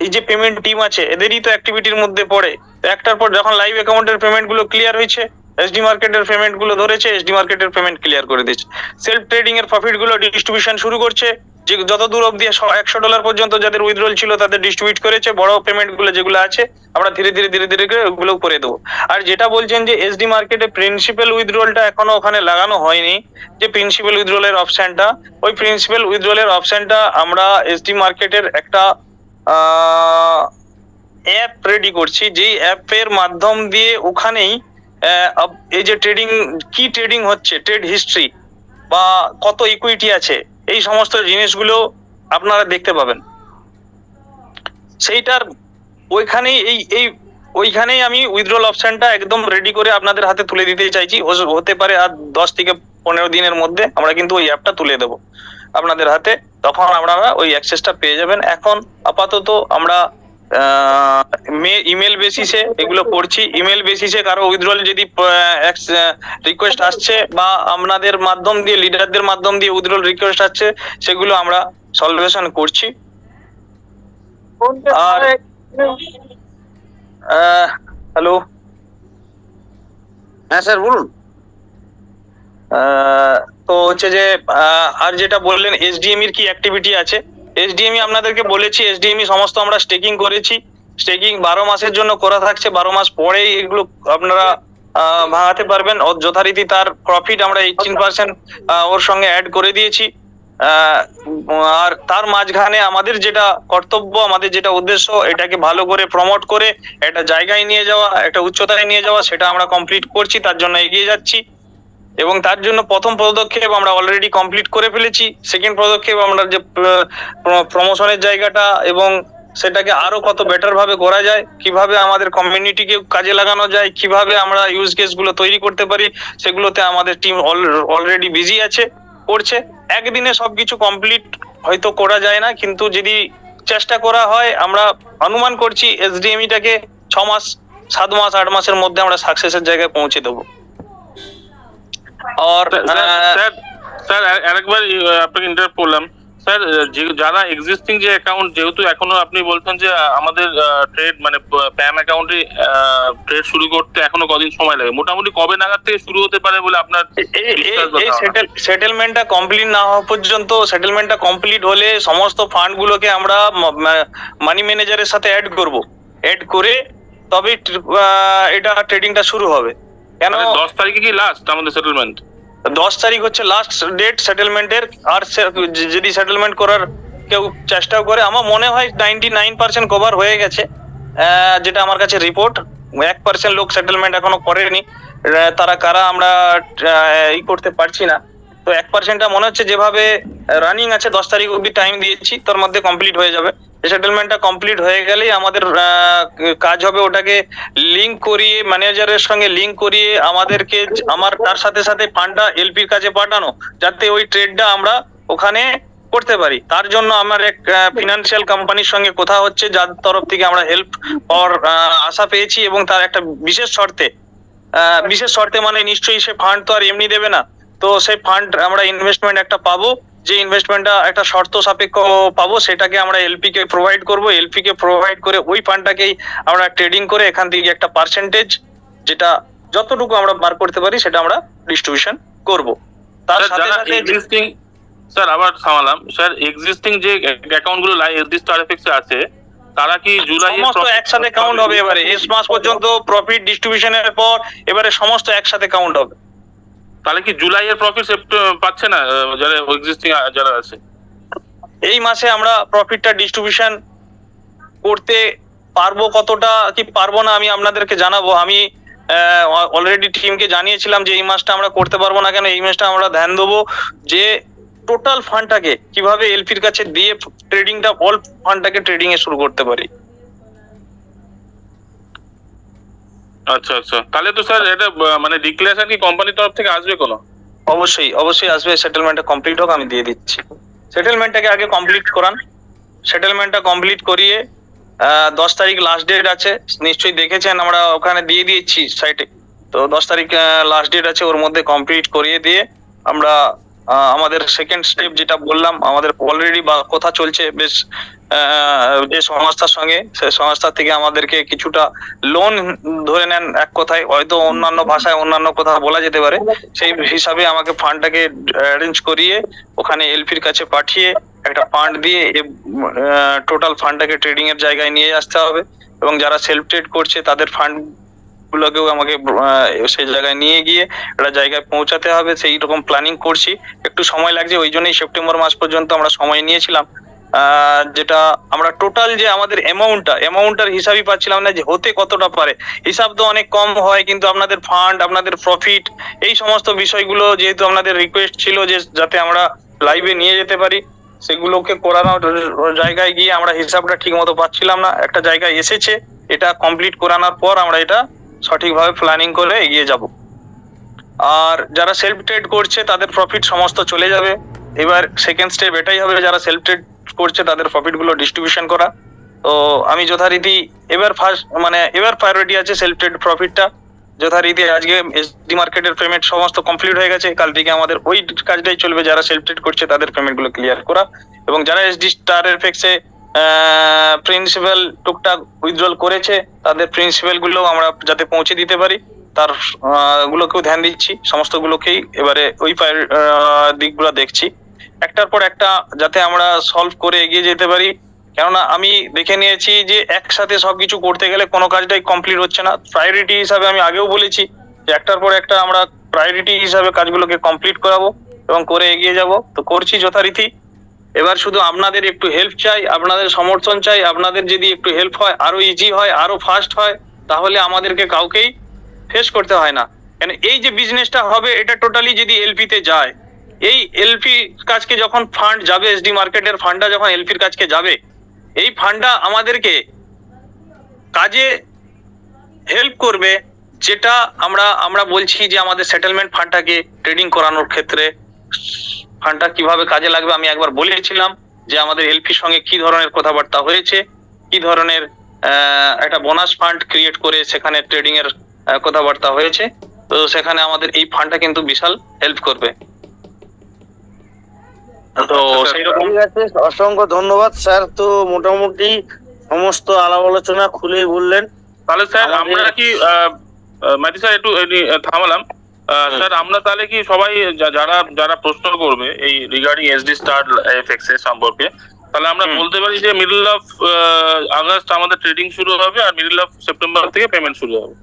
Speaker 5: এই যে পেমেন্ট টিম আছে এদেরই তো অ্যাক্টিভিটির মধ্যে পড়ে। তো একটার পর যখন লাইভ অ্যাকাউন্টের পেমেন্ট গুলো ক্লিয়ার হয়েছে, এসডি মার্কেটের পেমেন্ট গুলো ধরেছে, এসডি মার্কেটের পেমেন্ট ক্লিয়ার করে দিচ্ছে। সেলফ ট্রেডিং এর প্রফিট গুলো ডিস্ট্রিবিউশন শুরু করছে, যে যত দূর অব্দি $100 পর্যন্ত যাদের উইথড্রল ছিল তাদের ডিস্ট্রিবিউট করেছে। বড় পেমেন্ট গুলো যেগুলো আছে আমরা ধীরে ধীরে ধীরে ধীরে করে ওগুলো করে দেবো। আর যেটা বলছেন যে এসডি মার্কেটে প্রিন্সিপাল উইথড্রলটা এখনো ওখানে লাগানো হয়নি, যে প্রিন্সিপাল উইথড্রলের অপশনটা, ওই প্রিন্সিপাল উইথড্রলের অপশনটা আমরা এসডি মার্কেটের একটা অ্যাপ রেডি করছি, যেই অ্যাপের মাধ্যম দিয়ে ওখানেই এই যে ট্রেডিং, কি ট্রেডিং হচ্ছে, ট্রেড হিস্ট্রি বা কত ইকুইটি আছে, এই সমস্ত জিনিসগুলো আপনারা দেখতে পাবেন। সেইটার ওইখানেই ওইখানেই আমি উইথড্রল অপশনটা একদম রেডি করে আপনাদের হাতে তুলে দিতে চাইছি। হতে পারে আর 10 থেকে 15 দিনের মধ্যে আমরা কিন্তু ওই অ্যাপটা তুলে দেবো আপনাদের হাতে, তখন আপনারা ওই অ্যাক্সেসটা পেয়ে যাবেন। এখন আপাতত আমরা ইমেল বেসিসে এগুলো করছি। ইমেল বেসিসে কারো উইথড্রল যদি রিকোয়েস্ট আসছে বা আপনাদের মাধ্যম দিয়ে, লিডারদের মাধ্যম দিয়ে উইথড্রল রিকোয়েস্ট আসছে, সেগুলো আমরা সলভেশন করছি। আর হ্যালো,
Speaker 1: হ্যাঁ স্যার বলুন।
Speaker 5: তো হচ্ছে যে আর যেটা বললেন এসডিএমই এর কি অ্যাক্টিভিটি আছে, এসডিএমই আপনাদেরকে বলেছি, এসডিএমই সমস্ত আমরা স্টেকিং করেছি। স্টেকিং 12 মাসের জন্য করা থাকছে, 12 মাস পরেই এগুলো আপনারা ভাঙাতে পারবেন। যথারীতি তার প্রফিট আমরা 18% ওর সঙ্গে অ্যাড করে দিয়েছি। আর তার মাঝখানে আমাদের যেটা কর্তব্য, আমাদের যেটা উদ্দেশ্য, এটাকে ভালো করে প্রমোট করে একটা জায়গায় নিয়ে যাওয়া, একটা উচ্চতায় নিয়ে যাওয়া, সেটা আমরা কমপ্লিট করছি, তার জন্য এগিয়ে যাচ্ছি। এবং তার জন্য প্রথম পদক্ষেপ আমরা অলরেডি কমপ্লিট করে ফেলেছি। সেকেন্ড পদক্ষেপ আমরা যে প্রমোশনের জায়গাটা এবং সেটাকে আরো কত বেটার ভাবে করা যায়, কিভাবে আমাদের কমিউনিটিকে কাজে লাগানো যায়, কিভাবে আমরা ইউজ কেস গুলো তৈরি করতে পারি, সেগুলোতে আমাদের টিম অলরেডি বিজি আছে, করছে। একদিনে সবকিছু কমপ্লিট হয়তো করা যায় না, কিন্তু যদি চেষ্টা করা হয়, আমরা অনুমান করছি এসডিএমইটাকে 6 মাস, 7 মাস, 8 মাসের মধ্যে আমরা সাকসেসের জায়গায় পৌঁছে দেবো। और
Speaker 6: স্যার স্যার আরেকবার আপনাকে ইন্টারাপ্ট করলাম স্যার। যারা এক্সিস্টিং যে অ্যাকাউন্ট, যেহেতু এখনো আপনি বলছেন যে আমাদের ট্রেড মানে প্যাম অ্যাকাউন্টে ট্রেড শুরু করতে এখনো কদিন সময় লাগে, মোটামুটি কবে নাগাদ থেকে শুরু হতে পারে বলে আপনার
Speaker 5: এই সেটেলমেন্টটা কমপ্লিট না হওয়া পর্যন্ত, সেটেলমেন্টটা কমপ্লিট হলে সমস্ত ফান্ড গুলোকে আমরা মানি ম্যানেজারের সাথে অ্যাড করে তবে এটা ট্রেডিংটা শুরু হবে। কেন
Speaker 6: 10 তারিখে কি লাস্ট আমাদের সেটেলমেন্ট?
Speaker 5: 10 তারিখ হচ্ছে লাস্ট ডেট সেটেলমেন্টের। আর যদি সেটেলমেন্ট করার কেউ চেষ্টাও করে, আমার মনে হয় 99% কভার হয়ে গেছে, যেটা আমার কাছে রিপোর্ট। 1% লোক সেটেলমেন্ট এখনো করেনি, তারা কারা আমরা ই করতে পারছি না। তো 1%টা মনে হচ্ছে যেভাবে রানিং আছে, 10 তারিখ অব্দি টাইম দিয়েছি, তার মধ্যে কমপ্লিট হয়ে যাবে। সেটেলমেন্টটা কমপ্লিট হয়ে গেলেই আমাদের কাজ হবে ওটাকে লিঙ্ক করিয়ে, ম্যানেজারের সঙ্গে লিঙ্ক করিয়ে আমাদেরকে আমার তার সাথে সাথে ফান্ডটা এলপির কাছে পাঠানো, যাতে ওই ট্রেডটা আমরা ওখানে করতে পারি। তার জন্য আমার এক ফিনান্সিয়াল কোম্পানির সঙ্গে কথা হচ্ছে, যার তরফ থেকে আমরা হেল্প পাওয়ার আশা পেয়েছি, এবং তার একটা বিশেষ শর্তে মানে নিশ্চয়ই সে ফান্ড তো আর এমনি দেবে না। তো সেই ফান্ড আমরা ইনভেস্টমেন্ট একটা পাবো, যে ইনভেস্টমেন্টটা একটা শর্ত সাপেক্ষ পাবো, সেটাকে আমরা এলপি কে প্রোভাইড করব। এলপি কে প্রোভাইড করে ওই ফান্ডটাকেই আমরা ট্রেডিং করে এখান থেকে একটা পার্সেন্টেজ, যেটা যতটুকু আমরা বার করতে পারি, সেটা আমরা ডিস্ট্রিবিউশন করব। তার সাথে সাথে
Speaker 6: এক্সিস্টিং স্যার, আবার থামালাম স্যার, এক্সিস্টিং যে অ্যাকাউন্ট গুলো এসডি স্টার এফএক্স আছে, তারা কি জুলাই
Speaker 5: সমস্ত একসাথে কাউন্ট হবে? এবারে মাস পর্যন্ত প্রফিট ডিস্ট্রিবিউশনের পর এবারে সমস্ত একসাথে কাউন্ট হবে।
Speaker 6: তাহলে কি জুলাই এর প্রফিট পাচ্ছে না যারা এক্সিস্টিং যারা আছে?
Speaker 5: এই মাসে আমরা প্রফিটটা ডিস্ট্রিবিউশন করতে পারবো, কতটা কি পারবো না আমি আপনাদেরকে জানাবো। আমি অলরেডি টিমকে জানিয়েছিলাম যে এই মাসটা আমরা করতে পারবো না। কেন? এই মাসটা আমরা ধ্যান দেবো যে টোটাল ফান্ডটাকে কিভাবে এলপির কাছে দিয়ে ট্রেডিংটা, অল ফান্ডটাকে ট্রেডিং এ শুরু করতে পারি।
Speaker 6: আচ্ছা আচ্ছা, তাহলে তো স্যার এটা মানে ডিক্লারেশন কি কোম্পানির তরফ থেকে আসবে কোনো?
Speaker 5: অবশ্যই আসবে। সেটেলমেন্টটা কমপ্লিট হোক, আমি দিয়ে দিচ্ছি। সেটেলমেন্টটাকে আগে কমপ্লিট করান। সেটেলমেন্টটা কমপ্লিট করিয়ে 10 তারিখ লাস্ট ডেট আছে, নিশ্চয়ই দেখেছেন, আমরা ওখানে দিয়ে দিয়েছি সাইটে। তো 10 তারিখ লাস্ট ডেট আছে, ওর মধ্যে কমপ্লিট করিয়ে দিয়ে আমরা আমাদের সেকেন্ড স্টেপ যেটা বললাম, আমাদের অলরেডি কথা চলছে বেশ যে সংস্থার সঙ্গে, সেই সংস্থা থেকে আমাদেরকে কিছুটা লোন ধরে নেন, এক কথায়, হয়তো অন্যান্য ভাষায় অন্যান্য কথা বলা যেতে পারে, সেই হিসাবে আমাকে ফান্ডটাকে অ্যারেঞ্জ করিয়ে ওখানে এলপির কাছে পাঠিয়ে একটা ফান্ড দিয়ে টোটাল ফান্ডটাকে ট্রেডিং এর জায়গায় নিয়ে আসতে হবে। এবং যারা সেলফ ট্রেড করছে তাদের ফান্ড গুলোকেও আমাকে সেই জায়গায় নিয়ে গিয়ে একটা জায়গায় পৌঁছাতে হবে। সেই রকম প্ল্যানিং করছি, একটু সময় লাগছে, ওই জন্যই সেপ্টেম্বর মাস পর্যন্ত আমরা সময় নিয়েছিলাম। যেটা আমরা টোটাল যে আমাদের অ্যামাউন্টটার হিসাবই পাচ্ছিলাম না, যে হতে কতটা পারে। হিসাব তো অনেক কম হয়, কিন্তু আপনাদের ফান্ড, আপনাদের প্রফিট, এই সমস্ত বিষয়গুলো যেহেতু আপনাদের রিকোয়েস্ট ছিল যে যাতে আমরা লাইভে নিয়ে যেতে পারি, সেগুলোকে করানোর জায়গায় গিয়ে আমরা হিসাবটা ঠিক মতো পাচ্ছিলাম না। একটা জায়গায় এসেছে, এটা কমপ্লিট করানোর পর আমরা এটা সঠিকভাবে প্ল্যানিং করে এগিয়ে যাব। আর যারা সেলফ ট্রেড করছে তাদের প্রফিট সমস্ত চলে যাবে। এবার সেকেন্ড স্টেপ এটাই হবে, যারা সেলফ ট্রেড করছে তাদের প্রফিট গুলো ডিস্ট্রিবিউশন করা। তো আমি যথারীতি এবার প্রায়োরিটি আছে সেলফ ট্রেড প্রফিটটা। যথারীতি আজকে এসডি মার্কেটের পেমেন্ট সমস্ত কমপ্লিট হয়ে গেছে, কাল থেকে আমাদের ওই কাজটাই চলবে, যারা সেলফ ট্রেড করছে তাদের পেমেন্ট গুলো ক্লিয়ার করা, এবং যারা এসডি স্টার এফএক্সে প্রিন্সিপাল টুকটাক উইথড্রল করেছে তাদের প্রিন্সিপাল গুলো আমরা যাতে পৌঁছে দিতে পারি, তার গুলোকেও ধ্যান দিচ্ছি। সমস্ত গুলোকেই এবারে ওই দিকগুলো দেখছি, একটার পর একটা যাতে আমরা সলভ করে এগিয়ে যেতে পারি। কেননা আমি দেখে নিয়েছি যে একসাথে সবকিছু করতে গেলে কোনো কাজটাই কমপ্লিট হচ্ছে না। প্রায়োরিটি হিসাবে আমি আগেও বলেছি যে একটার পর একটা আমরা প্রায়োরিটি হিসাবে কাজগুলোকে কমপ্লিট করাবো এবং করে এগিয়ে যাব। তো করছি যথারীতি। এবার শুধু আপনাদের একটু হেল্প চাই, আপনাদের সমর্থন চাই। আপনাদের যদি একটু হেল্প হয়, আরো ইজি হয়, আরো ফাস্ট হয়, তাহলে আমাদেরকে কাউকেই ফেস করতে হয় না। কেন এই যে বিজনেসটা হবে, এটা টোটালি যদি এলপি তে যায়, এই এলপি কাজকে যখন ফান্ড যাবে, এসডি মার্কেটের ফান্ডটা যখন এলপির কাজকে যাবে, এই ফান্ডটা আমাদেরকে কাজে হেল্প করবে। যেটা আমরা বলছি যে আমাদের সেটেলমেন্ট ফান্ডটাকে ট্রেডিং করানোর ক্ষেত্রে ফান্ডটা কিভাবে কাজে লাগবে, আমি একবার বলেছিলাম যে আমাদের এলপির সঙ্গে কি ধরনের কথাবার্তা হয়েছে, কি ধরনের একটা বোনাস ফান্ড ক্রিয়েট করে সেখানে ট্রেডিং এর কথাবার্তা হয়েছে। তো তো সেখানে আমাদের এই ফান্ডটা কিন্তু বিশাল হেল্প করবে। তো সেই রকম
Speaker 1: ঠিক আছে, অসংখ্য ধন্যবাদ স্যার। তো মোটামুটি সমস্ত আলাপ আলোচনা খুলেই বললেন।
Speaker 6: তাহলে স্যার
Speaker 1: আমাদের-
Speaker 6: আমরা কি মাইতি স্যার একটু থামালাম। স্যার আমরা তাহলে কি সবাই যারা যারা প্রশ্ন করবে এই রিগার্ডিং এসডি স্টার এফএক্স এর সম্পর্কে, তাহলে আমরা বলতে পারি যে মিডল অফ আগস্ট আমাদের ট্রেডিং শুরু হবে আর মিডল অফ সেপ্টেম্বর থেকে পেমেন্ট শুরু হবে।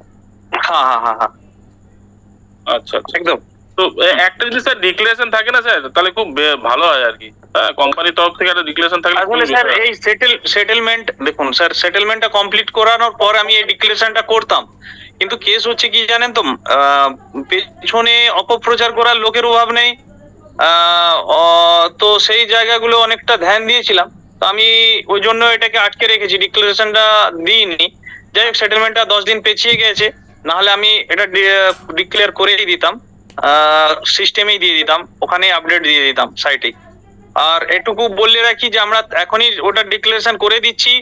Speaker 5: হ্যাঁ হ্যাঁ হ্যাঁ হ্যাঁ
Speaker 6: আচ্ছা আচ্ছা।
Speaker 5: একদম।
Speaker 6: তো একটা যদি স্যার ডিক্লারেশন থাকে না স্যার, তাহলে খুব ভালো হয় আর কি। হ্যাঁ, কোম্পানির তরফ থেকে একটা ডিক্লারেশন থাকলে
Speaker 5: আসলে স্যার এই সেটেলমেন্ট দেখুন স্যার, সেটেলমেন্টটা কমপ্লিট করানোর পর আমি এই ডিক্লারেশনটা করতাম, কিন্তু কেস হচ্ছে কি জানেন তো, পেছনে অপপ্রচার করার লোকের অভাব নেই। তো সেই জায়গাগুলো অনেকটা ধ্যান দিয়েছিলাম, তো আমি ওই জন্য এটাকে আটকে রেখেছি, ডিক্লারেশনটা দিইনি। যাই হোক, সেটেলমেন্টটা 10 দিন পেছিয়ে গেছে, নাহলে আমি এটা ডিক্লেয়ার করেই দিতাম, সিস্টেমেই দিয়ে দিতাম, ওখানে আপডেট দিয়ে দিতাম সাইটে। আর এটুকু বললে রাখি যে আমরা এখনই ওটা ডিক্লারেশন করে দিচ্ছি।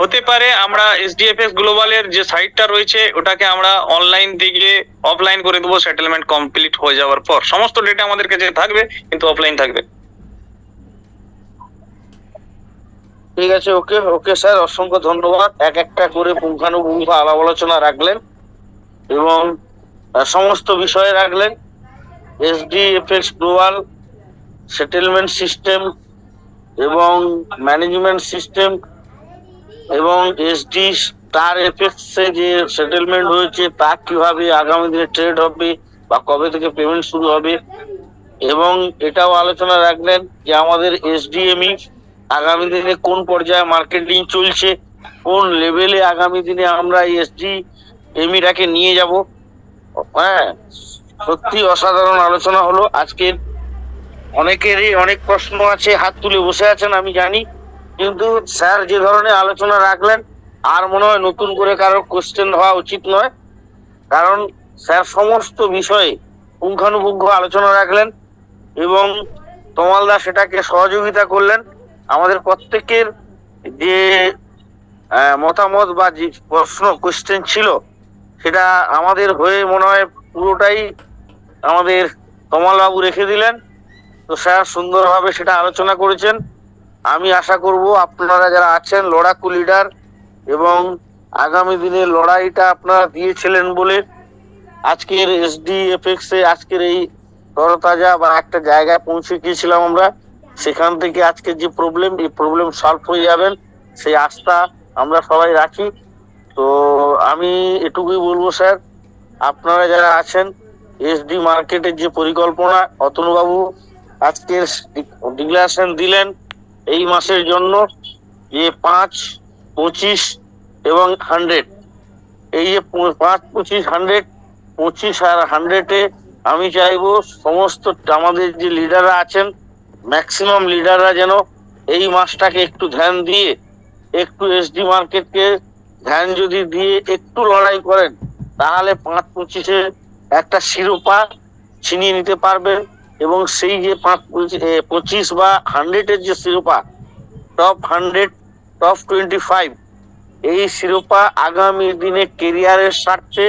Speaker 5: হতে পারে আমরা এসডিএফএক্স গ্লোবালের যে সাইটটা রয়েছে ওটাকে আমরা অনলাইন থেকে অফলাইন করে দেবো সেটেলমেন্ট কমপ্লিট হয়ে যাওয়ার পর। সমস্ত ডেটা আমাদের কাছে থাকবে, কিন্তু অফলাইন থাকবে।
Speaker 1: ঠিক আছে, ওকে ওকে স্যার, অসংখ্য ধন্যবাদ। এক একটা করে পুঙ্খানুপুঙ্খ আলাপ আলোচনা রাখলেন এবং সমস্ত বিষয়ে রাখলেন। এসডিএফএক্স গ্লোবাল সেটেলমেন্ট সিস্টেম এবং ম্যানেজমেন্ট সিস্টেম এবং এসডি স্টার এফএক্স এ যে সেটেলমেন্ট হয়েছে তা কিভাবে আগামী দিনে ট্রেড হবে বা কবে থেকে পেমেন্ট শুরু হবে, এবং এটাও আলোচনা রাখলেন যে আমাদের এসডিএমই আগামী দিনে কোন পর্যায়ে মার্কেটিং চলছে, কোন লেভেলে আগামী দিনে আমরা এসডিএমইটাকে নিয়ে যাব। হ্যাঁ, সত্যি অসাধারণ আলোচনা হলো আজকে। অনেকেরই অনেক প্রশ্ন আছে, হাত তুলে বসে আছেন আমি জানি, কিন্তু স্যার যে ধরনের আলোচনা রাখলেন আর মনে হয় নতুন করে কারোর কোশ্চেন হওয়া উচিত নয়, কারণ স্যার সমস্ত বিষয়ে পুঙ্খানুপুঙ্খ আলোচনা রাখলেন এবং তমালদা সেটাকে সহযোগিতা করলেন। আমাদের প্রত্যেকের যে মতামত বা যে প্রশ্ন কোশ্চেন ছিল সেটা আমাদের হয়ে মনে হয় পুরোটাই আমাদের তমালবাবু রেখে দিলেন। তো স্যার সুন্দরভাবে সেটা আলোচনা করেছেন। আমি আশা করব আপনারা যারা আছেন লড়াকু লিডার এবং আগামী দিনে লড়াইটা আপনারা দিয়েছিলেন বলে আজকের এসডিএফএক্স এ আজকের এই তরতাজা বা একটা জায়গায় পৌঁছে গিয়েছিলাম আমরা, সেখান থেকে আজকের যে এই প্রবলেম সলভ হয়ে যাবেন সেই আস্থা আমরা সবাই রাখি। তো আমি এটুকুই বলবো স্যার, আপনারা যারা আছেন এসডি মার্কেটের যে পরিকল্পনা অতনুবাবু আজকের ডিক্লারেশন দিলেন এই মাসের জন্য, যে 5, 25 এবং 100, এই যে 5, 25, 100, 25 আর 100-এ আমি চাইবো সমস্ত আমাদের যে লিডাররা আছেন ম্যাক্সিমাম লিডাররা যেন এই মাসটাকে একটু ধ্যান দিয়ে একটু এসডি মার্কেটকে ধ্যান যদি দিয়ে একটু লড়াই করেন, তাহলে 5, 25-এ একটা শিরোপা ছিনিয়ে নিতে পারবেন। এবং সেই যে 5, 25 বা 100-এর যে শিরোপা, টপ 100, টপ 25, এই শিরোপা আগামী দিনে কেরিয়ারের স্বার্থে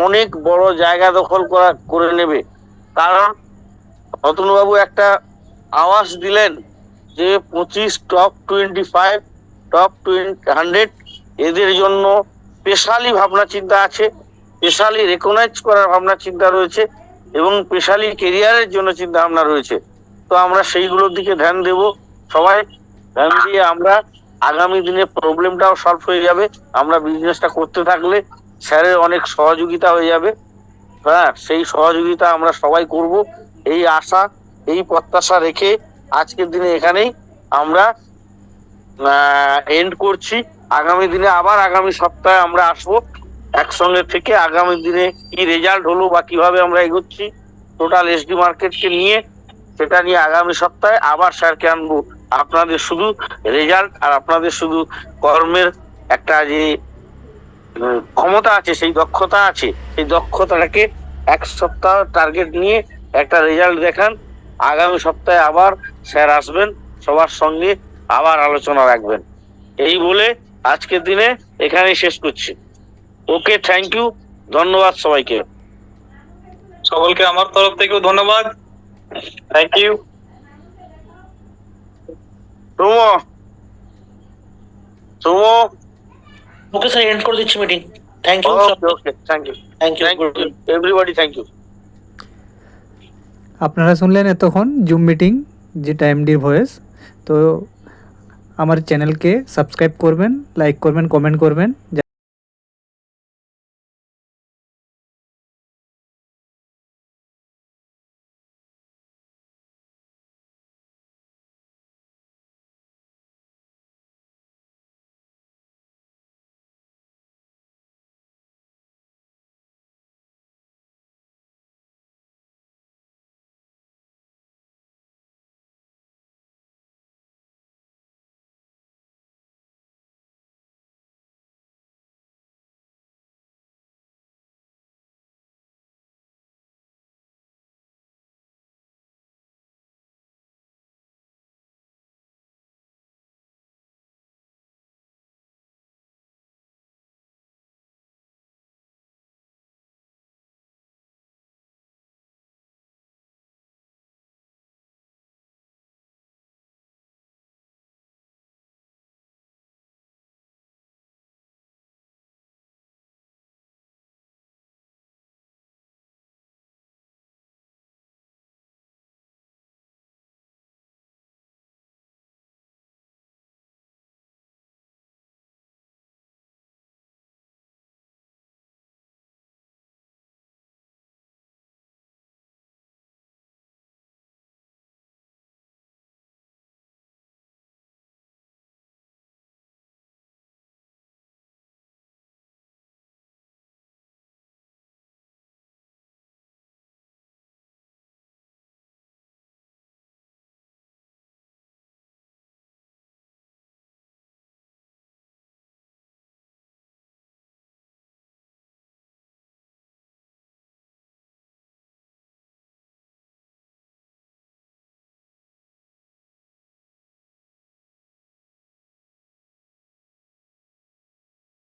Speaker 1: অনেক বড় জায়গা দখল করে নেবে। কারণ অতনুবাবু একটা আওয়াজ দিলেন যে 25, টপ 25, টপ 100 এদের জন্য স্পেশালি ভাবনা চিন্তা আছে, স্পেশালি রেকগনাইজ করার ভাবনা চিন্তা রয়েছে এবং স্পেশালি কেরিয়ারের জন্য চিন্তা ভাবনা রয়েছে। তো আমরা সেইগুলোর দিকে ধ্যান দেব, সবাই ধ্যান দিয়ে আমরা আগামী দিনে প্রবলেমটাও সলভ হয়ে যাবে। আমরা বিজনেসটা করতে থাকলে স্যারের অনেক সহযোগিতা হয়ে যাবে। হ্যাঁ, সেই সহযোগিতা আমরা সবাই করব, এই আশা এই প্রত্যাশা রেখে আজকের দিনে এখানেই আমরা এন্ড করছি। আগামী দিনে আবার আগামী সপ্তাহে আমরা আসবো একসঙ্গে থেকে, আগামী দিনে কি রেজাল্ট হলো বা কিভাবে আমরা এগোচ্ছি টোটাল এসডি মার্কেটকে নিয়ে, সেটা নিয়ে আগামী সপ্তাহে আবার স্যারকে আনবো। আপনাদের শুধু রেজাল্ট আর আপনাদের শুধু কর্মের একটা যে ক্ষমতা আছে, সেই দক্ষতা আছে, সেই দক্ষতাটাকে এক সপ্তাহ টার্গেট নিয়ে একটা রেজাল্ট দেখান। আগামী সপ্তাহে আবার স্যার আসবেন, সবার সঙ্গে আবার আলোচনা রাখবেন। এই বলে আজকের দিনে এখানেই শেষ করছি। ওকে, থ্যাংক ইউ, ধন্যবাদ সবাইকে।
Speaker 5: সকলকে আমার তরফ থেকেও ধন্যবাদ। Thank you.
Speaker 1: সুমো সুমো
Speaker 3: ওকে স্যার, এন্ড করে দিচ্ছি meeting. Thank you
Speaker 1: okay okay thank you
Speaker 3: thank you
Speaker 1: thank you everybody thank you.
Speaker 4: আপনারা শুনলেন এতক্ষণ জুম মিটিং, যেটা এমডির ভয়েস। তো আমার চ্যানেলকে সাবস্ক্রাইব করবেন, লাইক করবেন, কমেন্ট করবেন।